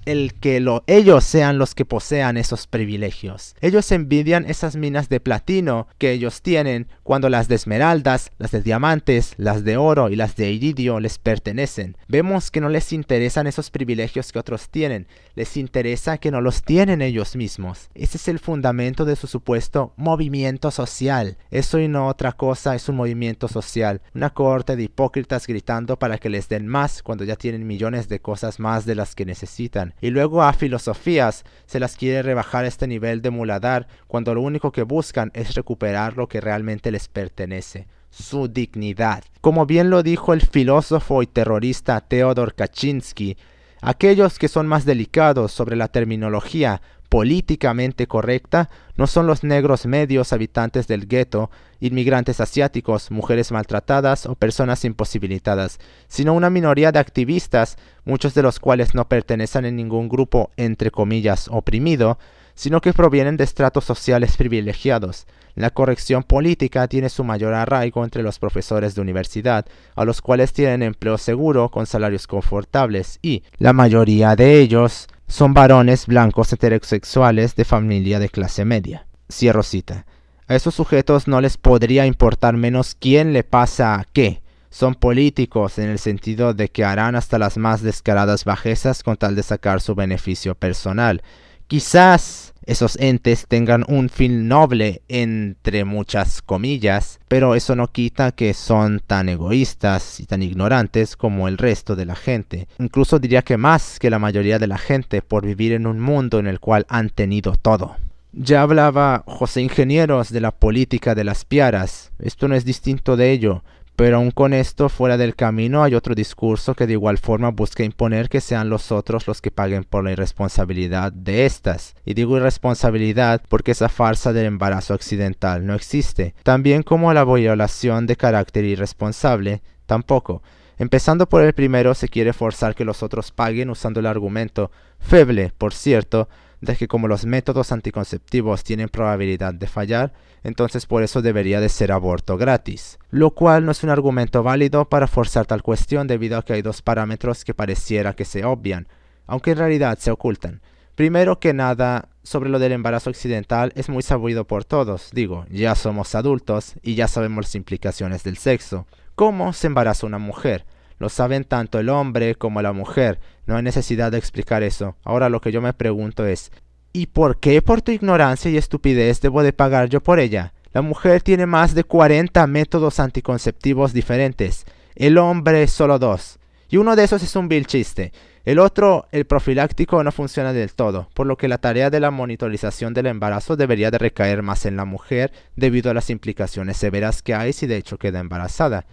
ellos sean los que posean esos privilegios. Ellos envidian esas minas de platino que ellos tienen cuando las de esmeraldas, las de diamantes, las de oro y las de iridio les pertenecen. Vemos que no les interesan esos privilegios que otros tienen, les interesa que no los tienen ellos mismos. Ese es el fundamento de su supuesto movimiento social. Eso y no otra cosa es un movimiento social, una cohorte de hipócritas gritando para que les den más cuando ya tienen millones de cosas más de las que necesitan. Y luego a filosofías se las quiere rebajar a este nivel de muladar cuando lo único que buscan es recuperar lo que realmente les pertenece, su dignidad. Como bien lo dijo el filósofo y terrorista Theodor Kaczynski, aquellos que son más delicados sobre la terminología políticamente correcta no son los negros medios habitantes del gueto, inmigrantes asiáticos, mujeres maltratadas o personas imposibilitadas, sino una minoría de activistas, muchos de los cuales no pertenecen a ningún grupo entre comillas oprimido, sino que provienen de estratos sociales privilegiados. La corrección política tiene su mayor arraigo entre los profesores de universidad, a los cuales tienen empleo seguro con salarios confortables y la mayoría de ellos son varones blancos heterosexuales de familia de clase media. Cierro cita. A esos sujetos no les podría importar menos quién le pasa a qué. Son políticos en el sentido de que harán hasta las más descaradas bajezas con tal de sacar su beneficio personal. Quizás esos entes tengan un fin noble entre muchas comillas, pero eso no quita que son tan egoístas y tan ignorantes como el resto de la gente. Incluso diría que más que la mayoría de la gente por vivir en un mundo en el cual han tenido todo. Ya hablaba José Ingenieros de la política de las piaras. Esto no es distinto de ello. Pero aun con esto fuera del camino hay otro discurso que de igual forma busca imponer que sean los otros los que paguen por la irresponsabilidad de estas. Y digo irresponsabilidad porque esa farsa del embarazo accidental no existe. También como la violación de carácter irresponsable, tampoco. Empezando por el primero, se quiere forzar que los otros paguen usando el argumento, feble por cierto, de que como los métodos anticonceptivos tienen probabilidad de fallar, entonces por eso debería de ser aborto gratis. Lo cual no es un argumento válido para forzar tal cuestión debido a que hay dos parámetros que pareciera que se obvian, aunque en realidad se ocultan. Primero que nada, sobre lo del embarazo accidental es muy sabido por todos, ya somos adultos y ya sabemos las implicaciones del sexo. ¿Cómo se embaraza una mujer? Lo saben tanto el hombre como la mujer. No hay necesidad de explicar eso. Ahora lo que yo me pregunto es, ¿y por qué por tu ignorancia y estupidez debo de pagar yo por ella? La mujer tiene más de 40 métodos anticonceptivos diferentes. El hombre solo 2. Y uno de esos es un vil chiste. El otro, el profiláctico, no funciona del todo, por lo que la tarea de la monitorización del embarazo debería de recaer más en la mujer debido a las implicaciones severas que hay si de hecho queda embarazada.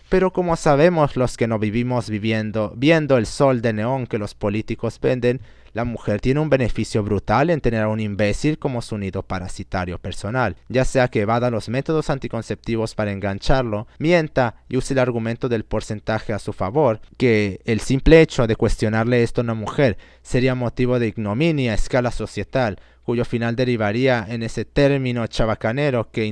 Pero como sabemos los que no vivimos viendo el sol de neón que los políticos venden, la mujer tiene un beneficio brutal en tener a un imbécil como su nido parasitario personal, ya sea que evada los métodos anticonceptivos para engancharlo, mienta y use el argumento del porcentaje a su favor, que el simple hecho de cuestionarle esto a una mujer sería motivo de ignominia a escala societal, cuyo final derivaría en ese término chabacanero que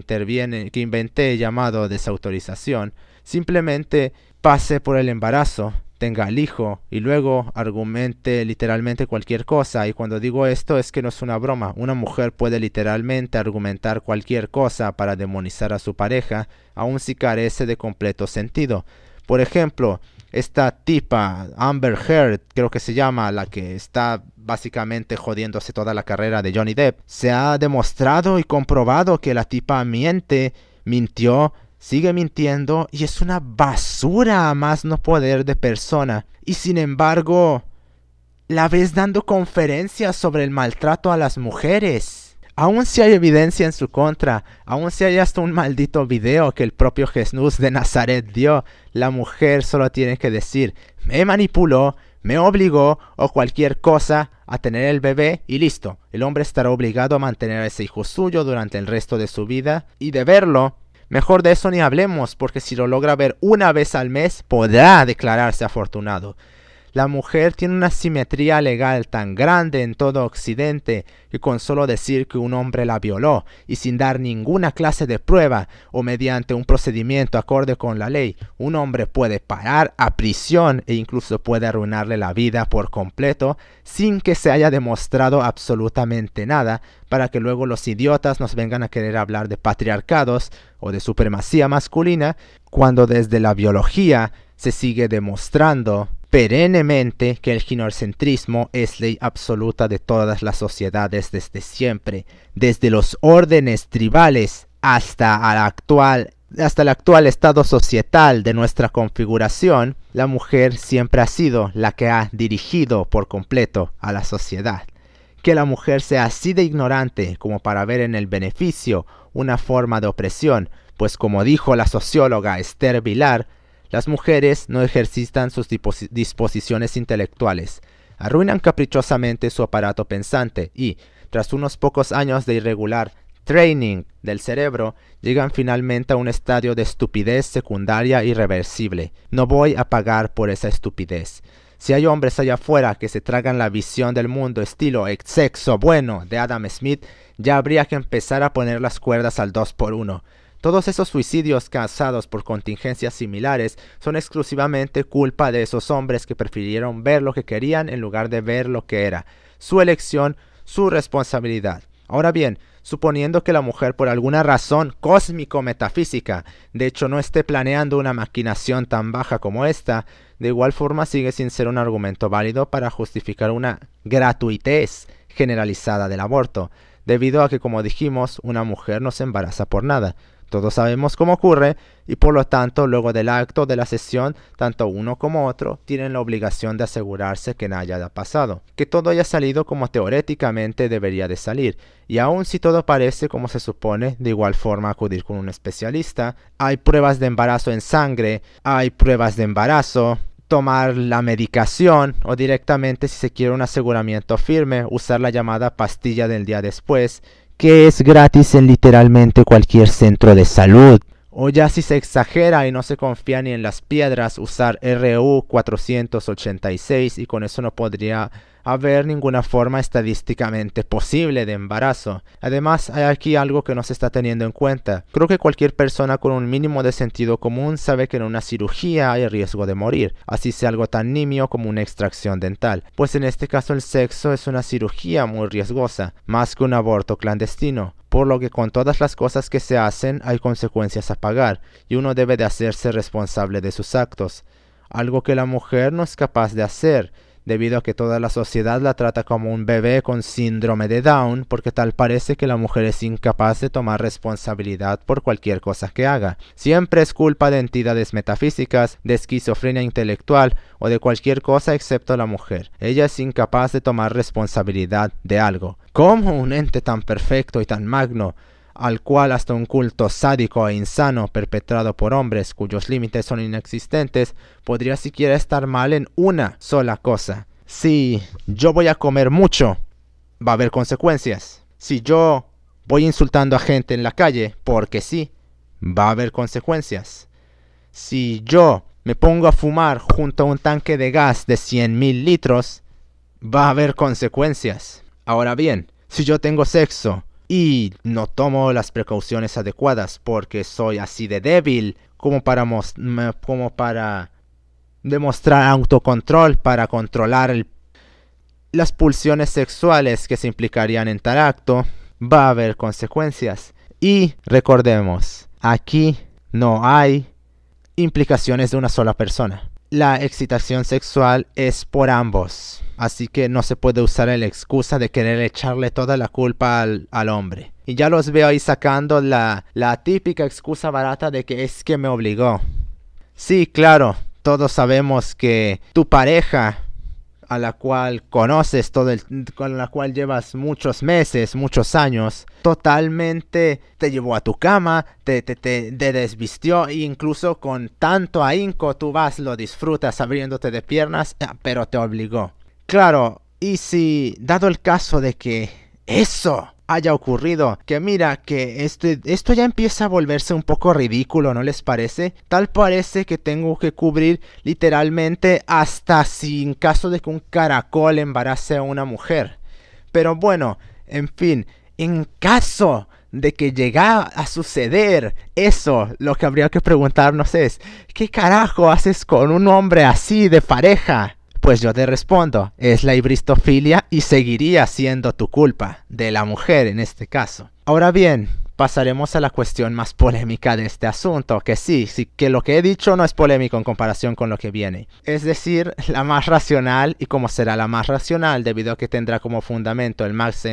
inventé llamado desautorización. Simplemente pase por el embarazo, tenga el hijo y luego argumente literalmente cualquier cosa. Y cuando digo esto es que no es una broma. Una mujer puede literalmente argumentar cualquier cosa para demonizar a su pareja, aun si carece de completo sentido. Por ejemplo, esta tipa, Amber Heard, creo que se llama, la que está básicamente jodiéndose toda la carrera de Johnny Depp. Se ha demostrado y comprobado que la tipa mintió, sigue mintiendo y es una basura a más no poder de persona. Y sin embargo, la ves dando conferencias sobre el maltrato a las mujeres. Aun si hay evidencia en su contra, aun si hay hasta un maldito video que el propio Jesús de Nazaret dio, la mujer solo tiene que decir, me manipuló, me obligó o cualquier cosa a tener el bebé y listo. El hombre estará obligado a mantener a ese hijo suyo durante el resto de su vida y de verlo. Mejor de eso ni hablemos, porque si lo logra ver una vez al mes, podrá declararse afortunado. La mujer tiene una simetría legal tan grande en todo Occidente que con solo decir que un hombre la violó y sin dar ninguna clase de prueba o mediante un procedimiento acorde con la ley, un hombre puede parar a prisión e incluso puede arruinarle la vida por completo sin que se haya demostrado absolutamente nada, para que luego los idiotas nos vengan a querer hablar de patriarcados o de supremacía masculina cuando desde la biología se sigue demostrando perennemente que el ginocentrismo es ley absoluta de todas las sociedades desde siempre, desde los órdenes tribales hasta el actual estado societal de nuestra configuración. La mujer siempre ha sido la que ha dirigido por completo a la sociedad. Que la mujer sea así de ignorante como para ver en el beneficio una forma de opresión, pues como dijo la socióloga Esther Vilar, las mujeres no ejercitan sus disposiciones intelectuales, arruinan caprichosamente su aparato pensante y, tras unos pocos años de irregular training del cerebro, llegan finalmente a un estadio de estupidez secundaria irreversible. No voy a pagar por esa estupidez. Si hay hombres allá afuera que se tragan la visión del mundo estilo el sexo bueno de Adam Smith, ya habría que empezar a poner las cuerdas al 2x1. Todos esos suicidios causados por contingencias similares son exclusivamente culpa de esos hombres que prefirieron ver lo que querían en lugar de ver lo que era. Su elección, su responsabilidad. Ahora bien, suponiendo que la mujer por alguna razón cósmico-metafísica, de hecho no esté planeando una maquinación tan baja como esta, de igual forma sigue sin ser un argumento válido para justificar una gratuitez generalizada del aborto, debido a que, como dijimos, una mujer no se embaraza por nada. Todos sabemos cómo ocurre y por lo tanto luego del acto de la sesión tanto uno como otro tienen la obligación de asegurarse que nada haya pasado, que todo haya salido como teóricamente debería de salir, y aun si todo parece como se supone, de igual forma acudir con un especialista. Hay pruebas de embarazo en sangre, hay pruebas de embarazo, tomar la medicación o directamente, si se quiere un aseguramiento firme, usar la llamada pastilla del día después, que es gratis en literalmente cualquier centro de salud. O ya si se exagera y no se confía ni en las piedras, usar RU 486 y con eso no podría haber ninguna forma estadísticamente posible de embarazo. Además, hay aquí algo que no se está teniendo en cuenta. Creo que cualquier persona con un mínimo de sentido común sabe que en una cirugía hay riesgo de morir, así sea algo tan nimio como una extracción dental, pues en este caso el sexo es una cirugía muy riesgosa, más que un aborto clandestino. Por lo que con todas las cosas que se hacen hay consecuencias a pagar, y uno debe de hacerse responsable de sus actos, algo que la mujer no es capaz de hacer, debido a que toda la sociedad la trata como un bebé con síndrome de Down, porque tal parece que la mujer es incapaz de tomar responsabilidad por cualquier cosa que haga. Siempre es culpa de entidades metafísicas, de esquizofrenia intelectual o de cualquier cosa excepto la mujer. Ella es incapaz de tomar responsabilidad de algo. ¿Cómo un ente tan perfecto y tan magno, al cual hasta un culto sádico e insano perpetrado por hombres cuyos límites son inexistentes, podría siquiera estar mal en una sola cosa? Si yo voy a comer mucho, va a haber consecuencias. Si yo voy insultando a gente en la calle, porque sí, va a haber consecuencias. Si yo me pongo a fumar junto a un tanque de gas de 100.000 litros, va a haber consecuencias. Ahora bien, si yo tengo sexo y no tomo las precauciones adecuadas porque soy así de débil como para demostrar autocontrol, para controlar las pulsiones sexuales que se implicarían en tal acto, va a haber consecuencias. Y recordemos, aquí no hay implicaciones de una sola persona. La excitación sexual es por ambos, así que no se puede usar la excusa de querer echarle toda la culpa al hombre. Y ya los veo ahí sacando la típica excusa barata de que es que me obligó. Sí, claro, todos sabemos que tu pareja, a la cual conoces con la cual llevas muchos meses, muchos años, totalmente te llevó a tu cama, te desvistió, e incluso con tanto ahínco tú vas, lo disfrutas abriéndote de piernas, pero te obligó. Claro, y si, dado el caso de que eso haya ocurrido, que mira que esto ya empieza a volverse un poco ridículo, ¿no les parece? Tal parece que tengo que cubrir literalmente hasta si en caso de que un caracol embarace a una mujer. Pero bueno, en fin, en caso de que llegara a suceder eso, lo que habría que preguntarnos es, ¿qué carajo haces con un hombre así de pareja? Pues yo te respondo, es la hibristofilia y seguiría siendo tu culpa, de la mujer en este caso. Ahora bien, pasaremos a la cuestión más polémica de este asunto, que sí, que lo que he dicho no es polémico en comparación con lo que viene. Es decir, la más racional, y como será la más racional debido a que tendrá como fundamento el más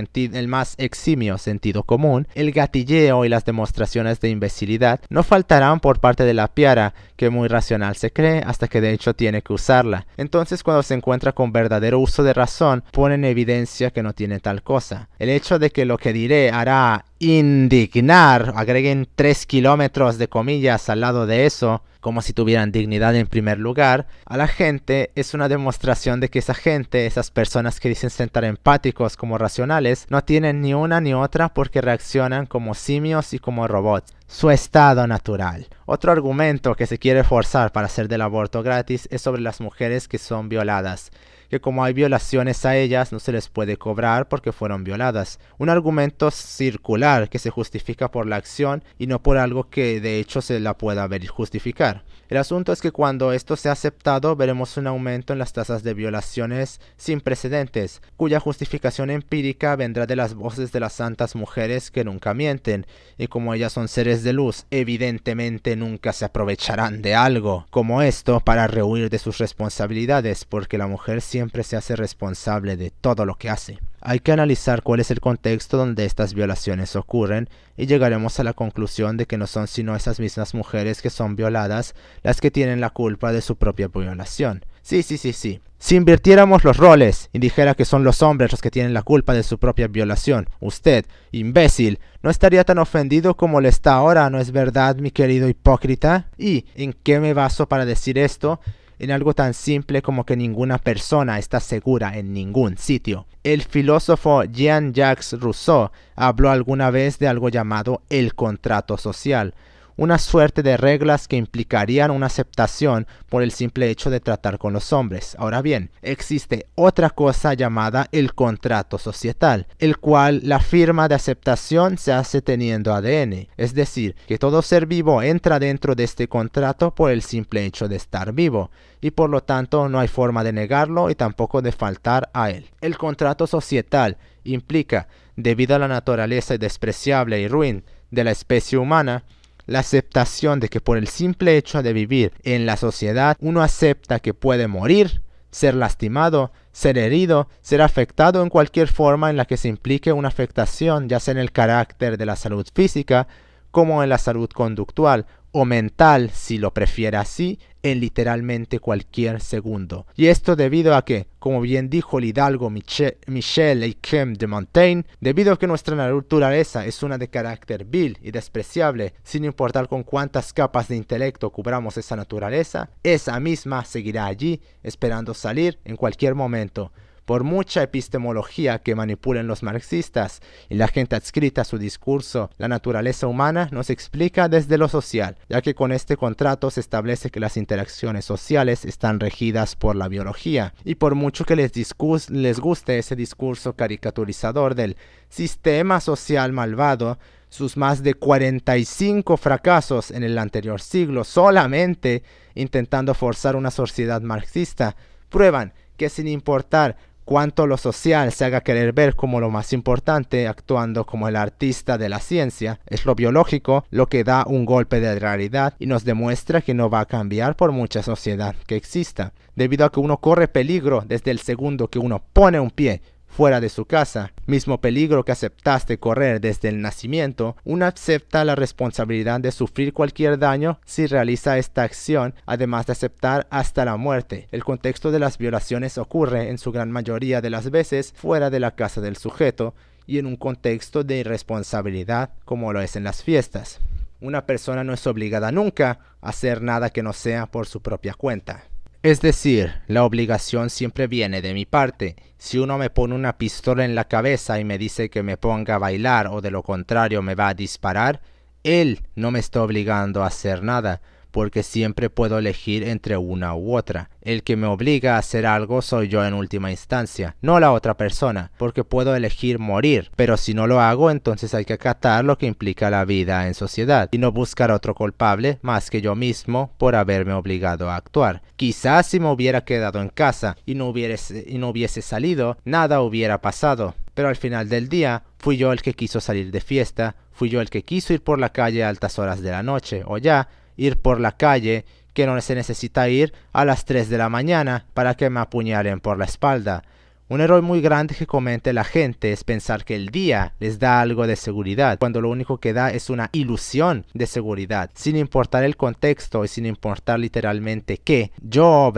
eximio sentido común, el gatilleo y las demostraciones de imbecilidad no faltarán por parte de la piara, que muy racional se cree hasta que de hecho tiene que usarla. Entonces cuando se encuentra con verdadero uso de razón, pone en evidencia que no tiene tal cosa. El hecho de que lo que diré hará indignar, agreguen 3 kilómetros de comillas al lado de eso, como si tuvieran dignidad en primer lugar, a la gente es una demostración de que esa gente, esas personas que dicen estar empáticos como racionales, no tienen ni una ni otra porque reaccionan como simios y como robots. Su estado natural. Otro argumento que se quiere forzar para hacer del aborto gratis es sobre las mujeres que son violadas, que como hay violaciones a ellas no se les puede cobrar porque fueron violadas. Un argumento circular que se justifica por la acción y no por algo que de hecho se la pueda ver justificar. El asunto es que cuando esto sea aceptado veremos un aumento en las tasas de violaciones sin precedentes, cuya justificación empírica vendrá de las voces de las santas mujeres que nunca mienten, y como ellas son seres de luz, evidentemente nunca se aprovecharán de algo como esto para rehuir de sus responsabilidades, porque la mujer siempre se hace responsable de todo lo que hace. Hay que analizar cuál es el contexto donde estas violaciones ocurren y llegaremos a la conclusión de que no son sino esas mismas mujeres que son violadas las que tienen la culpa de su propia violación. Sí. Si invirtiéramos los roles y dijera que son los hombres los que tienen la culpa de su propia violación, usted, imbécil, no estaría tan ofendido como lo está ahora, ¿no es verdad, mi querido hipócrita? ¿Y en qué me baso para decir esto? En algo tan simple como que ninguna persona está segura en ningún sitio. El filósofo Jean-Jacques Rousseau habló alguna vez de algo llamado el contrato social, una suerte de reglas que implicarían una aceptación por el simple hecho de tratar con los hombres. Ahora bien, existe otra cosa llamada el contrato societal, el cual la firma de aceptación se hace teniendo ADN, es decir, que todo ser vivo entra dentro de este contrato por el simple hecho de estar vivo, y por lo tanto no hay forma de negarlo y tampoco de faltar a él. El contrato societal implica, debido a la naturaleza despreciable y ruin de la especie humana, la aceptación de que por el simple hecho de vivir en la sociedad, uno acepta que puede morir, ser lastimado, ser herido, ser afectado en cualquier forma en la que se implique una afectación, ya sea en el carácter de la salud física, como en la salud conductual o mental, si lo prefiere así, en literalmente cualquier segundo. Y esto debido a que, como bien dijo el hidalgo Michel Eiquem de Montaigne, debido a que nuestra naturaleza es una de carácter vil y despreciable, sin importar con cuántas capas de intelecto cubramos esa naturaleza, esa misma seguirá allí, esperando salir en cualquier momento. Por mucha epistemología que manipulen los marxistas y la gente adscrita a su discurso, la naturaleza humana nos explica desde lo social, ya que con este contrato se establece que las interacciones sociales están regidas por la biología, y por mucho que les guste ese discurso caricaturizador del sistema social malvado, sus más de 45 fracasos en el anterior siglo solamente intentando forzar una sociedad marxista, prueban que sin importar cuanto lo social se haga querer ver como lo más importante, actuando como el artista de la ciencia, es lo biológico lo que da un golpe de realidad y nos demuestra que no va a cambiar por mucha sociedad que exista, debido a que uno corre peligro desde el segundo que uno pone un pie fuera de su casa, mismo peligro que aceptaste correr desde el nacimiento. Uno acepta la responsabilidad de sufrir cualquier daño si realiza esta acción, además de aceptar hasta la muerte. El contexto de las violaciones ocurre en su gran mayoría de las veces fuera de la casa del sujeto y en un contexto de irresponsabilidad como lo es en las fiestas. Una persona no es obligada nunca a hacer nada que no sea por su propia cuenta. Es decir, la obligación siempre viene de mi parte. Si uno me pone una pistola en la cabeza y me dice que me ponga a bailar o de lo contrario me va a disparar, él no me está obligando a hacer nada, porque siempre puedo elegir entre una u otra. El que me obliga a hacer algo soy yo en última instancia, no la otra persona, porque puedo elegir morir, pero si no lo hago, entonces hay que acatar lo que implica la vida en sociedad, y no buscar otro culpable más que yo mismo por haberme obligado a actuar. Quizás si me hubiera quedado en casa y no hubiese salido, nada hubiera pasado. Pero al final del día, fui yo el que quiso salir de fiesta, fui yo el que quiso ir por la calle a altas horas de la noche, o ya, ir por la calle que no se necesita ir a las 3 de la mañana para que me apuñalen por la espalda. Un error muy grande que comete la gente es pensar que el día les da algo de seguridad, cuando lo único que da es una ilusión de seguridad, sin importar el contexto y sin importar literalmente que yo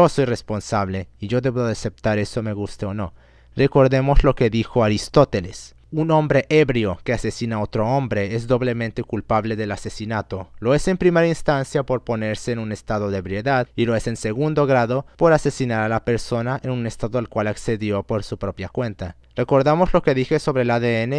soy responsable y yo debo de aceptar eso me guste o no. Recordemos lo que dijo Aristóteles. Un hombre ebrio que asesina a otro hombre es doblemente culpable del asesinato. Lo es en primera instancia por ponerse en un estado de ebriedad y lo es en segundo grado por asesinar a la persona en un estado al cual accedió por su propia cuenta. ¿Recordamos lo que dije sobre el ADN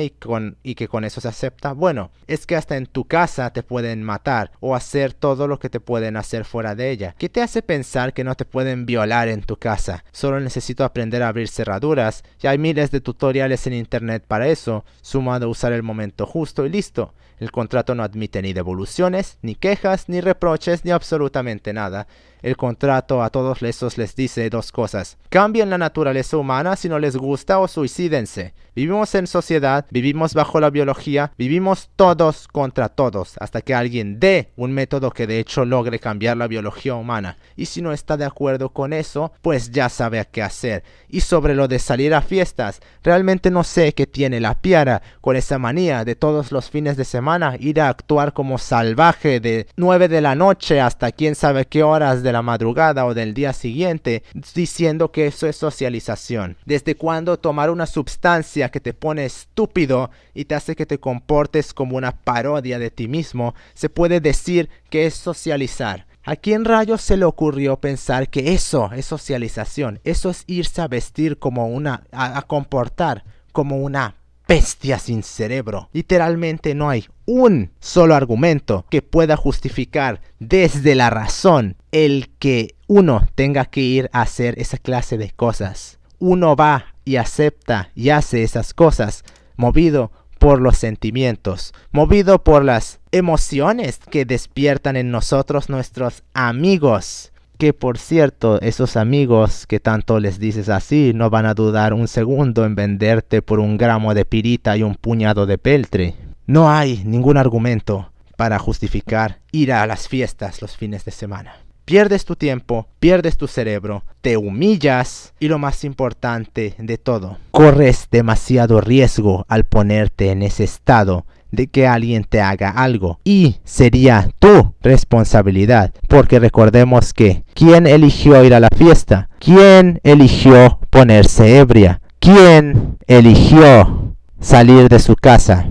y que con eso se acepta? Bueno, es que hasta en tu casa te pueden matar o hacer todo lo que te pueden hacer fuera de ella. ¿Qué te hace pensar que no te pueden violar en tu casa? Solo necesito aprender a abrir cerraduras. Ya hay miles de tutoriales en internet para eso, sumado a usar el momento justo y listo. El contrato no admite ni devoluciones, ni quejas, ni reproches, ni absolutamente nada. El contrato a todos esos les dice dos cosas: cambien la naturaleza humana si no les gusta o suicídense. Vivimos en sociedad, vivimos bajo la biología, vivimos todos contra todos, hasta que alguien dé un método que de hecho logre cambiar la biología humana. Y si no está de acuerdo con eso, pues ya sabe a qué hacer. Y sobre lo de salir a fiestas, realmente no sé qué tiene la Piara con esa manía de todos los fines de semana ir a actuar como salvaje de 9 de la noche hasta quién sabe qué horas de la madrugada o del día siguiente, diciendo que eso es socialización. ¿Desde cuándo tomar una sustancia que te pone estúpido y te hace que te comportes como una parodia de ti mismo se puede decir que es socializar? ¿A quién rayos se le ocurrió pensar que eso es socialización? Eso es irse a vestir como a comportar como una bestia sin cerebro. Literalmente no hay un solo argumento que pueda justificar desde la razón el que uno tenga que ir a hacer esa clase de cosas. Uno va y acepta y hace esas cosas movido por los sentimientos, movido por las emociones que despiertan en nosotros nuestros amigos. Que por cierto, esos amigos que tanto les dices así no van a dudar un segundo en venderte por 1 gramo de pirita y un puñado de peltre. No hay ningún argumento para justificar ir a las fiestas los fines de semana. Pierdes tu tiempo, pierdes tu cerebro, te humillas y lo más importante de todo, corres demasiado riesgo al ponerte en ese estado de que alguien te haga algo y sería tu responsabilidad, porque recordemos que ¿quién eligió ir a la fiesta? ¿Quién eligió ponerse ebria? ¿Quién eligió salir de su casa?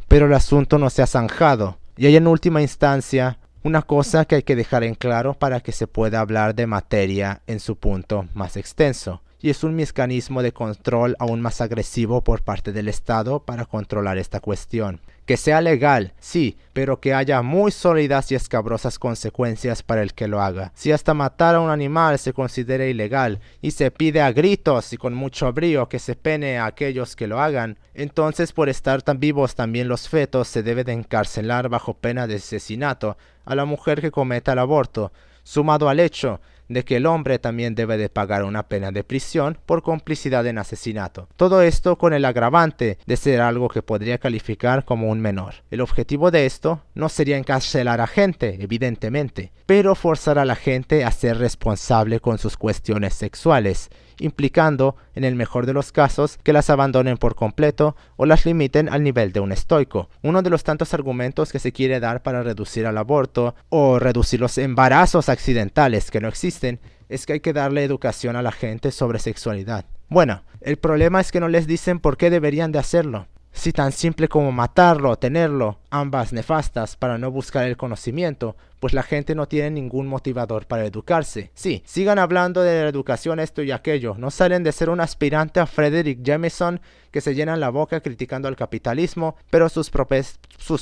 Pero el asunto no se ha zanjado y hay en última instancia una cosa que hay que dejar en claro para que se pueda hablar de materia en su punto más extenso. Y es un mecanismo de control aún más agresivo por parte del Estado para controlar esta cuestión. Que sea legal, sí, pero que haya muy sólidas y escabrosas consecuencias para el que lo haga. Si hasta matar a un animal se considera ilegal y se pide a gritos y con mucho brío que se pene a aquellos que lo hagan, entonces por estar tan vivos también los fetos se debe de encarcelar bajo pena de asesinato a la mujer que cometa el aborto, sumado al hecho de que el hombre también debe de pagar una pena de prisión por complicidad en asesinato. Todo esto con el agravante de ser algo que podría calificar como un menor. El objetivo de esto no sería encarcelar a gente, evidentemente, pero forzar a la gente a ser responsable con sus cuestiones sexuales, implicando, en el mejor de los casos, que las abandonen por completo o las limiten al nivel de un estoico. Uno de los tantos argumentos que se quiere dar para reducir al aborto o reducir los embarazos accidentales que no existen es que hay que darle educación a la gente sobre sexualidad. Bueno, el problema es que no les dicen por qué deberían de hacerlo. Si tan simple como matarlo o tenerlo, ambas nefastas para no buscar el conocimiento, pues la gente no tiene ningún motivador para educarse. Sí, sigan hablando de la educación esto y aquello, no salen de ser un aspirante a Frederick Jameson que se llenan la boca criticando al capitalismo, pero sus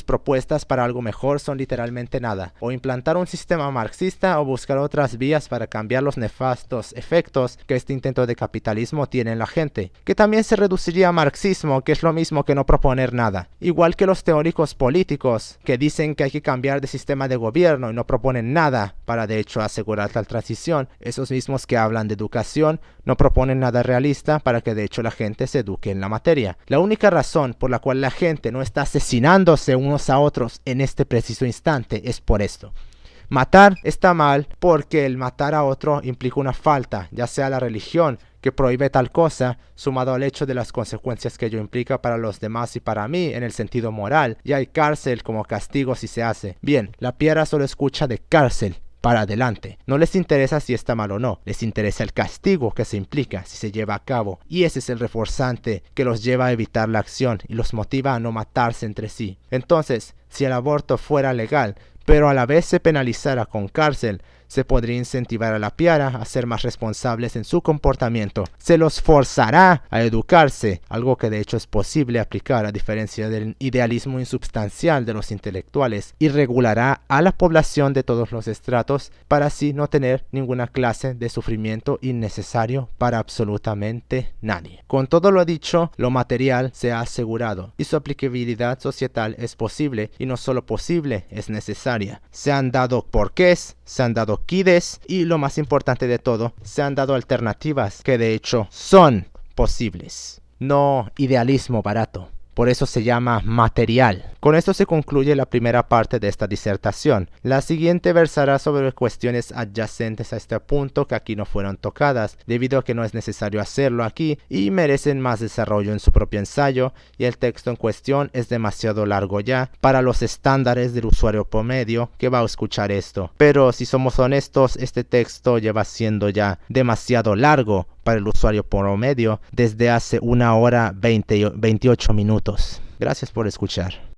propuestas para algo mejor son literalmente nada. O implantar un sistema marxista o buscar otras vías para cambiar los nefastos efectos que este intento de capitalismo tiene en la gente, que también se reduciría a marxismo, que es lo mismo que no proponer nada. Igual que los teóricos políticos que dicen que hay que cambiar de sistema de gobierno y no proponen nada para de hecho asegurar tal transición, esos mismos que hablan de educación no proponen nada realista para que de hecho la gente se eduque en la materia. La única razón por la cual la gente no está asesinándose unos a otros en este preciso instante es por esto. Matar está mal porque el matar a otro implica una falta, ya sea la religión que prohíbe tal cosa, sumado al hecho de las consecuencias que ello implica para los demás y para mí en el sentido moral, y hay cárcel como castigo si se hace. Bien, la Piara solo escucha de cárcel, para adelante. No les interesa si está mal o no, les interesa el castigo que se implica si se lleva a cabo. Y ese es el reforzante que los lleva a evitar la acción y los motiva a no matarse entre sí. Entonces, si el aborto fuera legal, pero a la vez se penalizara con cárcel, se podría incentivar a la piara a ser más responsables en su comportamiento. Se los forzará a educarse, algo que de hecho es posible aplicar a diferencia del idealismo insubstancial de los intelectuales, y regulará a la población de todos los estratos para así no tener ninguna clase de sufrimiento innecesario para absolutamente nadie. Con todo lo dicho, lo material se ha asegurado y su aplicabilidad societal es posible, y no solo posible, es necesaria. Se han dado porqués, se han dado quides y lo más importante de todo, se han dado alternativas que de hecho son posibles. No idealismo barato. Por eso se llama material. Con esto se concluye la primera parte de esta disertación. La siguiente versará sobre cuestiones adyacentes a este punto que aquí no fueron tocadas, debido a que no es necesario hacerlo aquí y merecen más desarrollo en su propio ensayo, y el texto en cuestión es demasiado largo ya para los estándares del usuario promedio que va a escuchar esto. Pero si somos honestos, este texto lleva siendo ya demasiado largo para el usuario promedio desde hace 1 hora 28 minutos. Gracias por escuchar.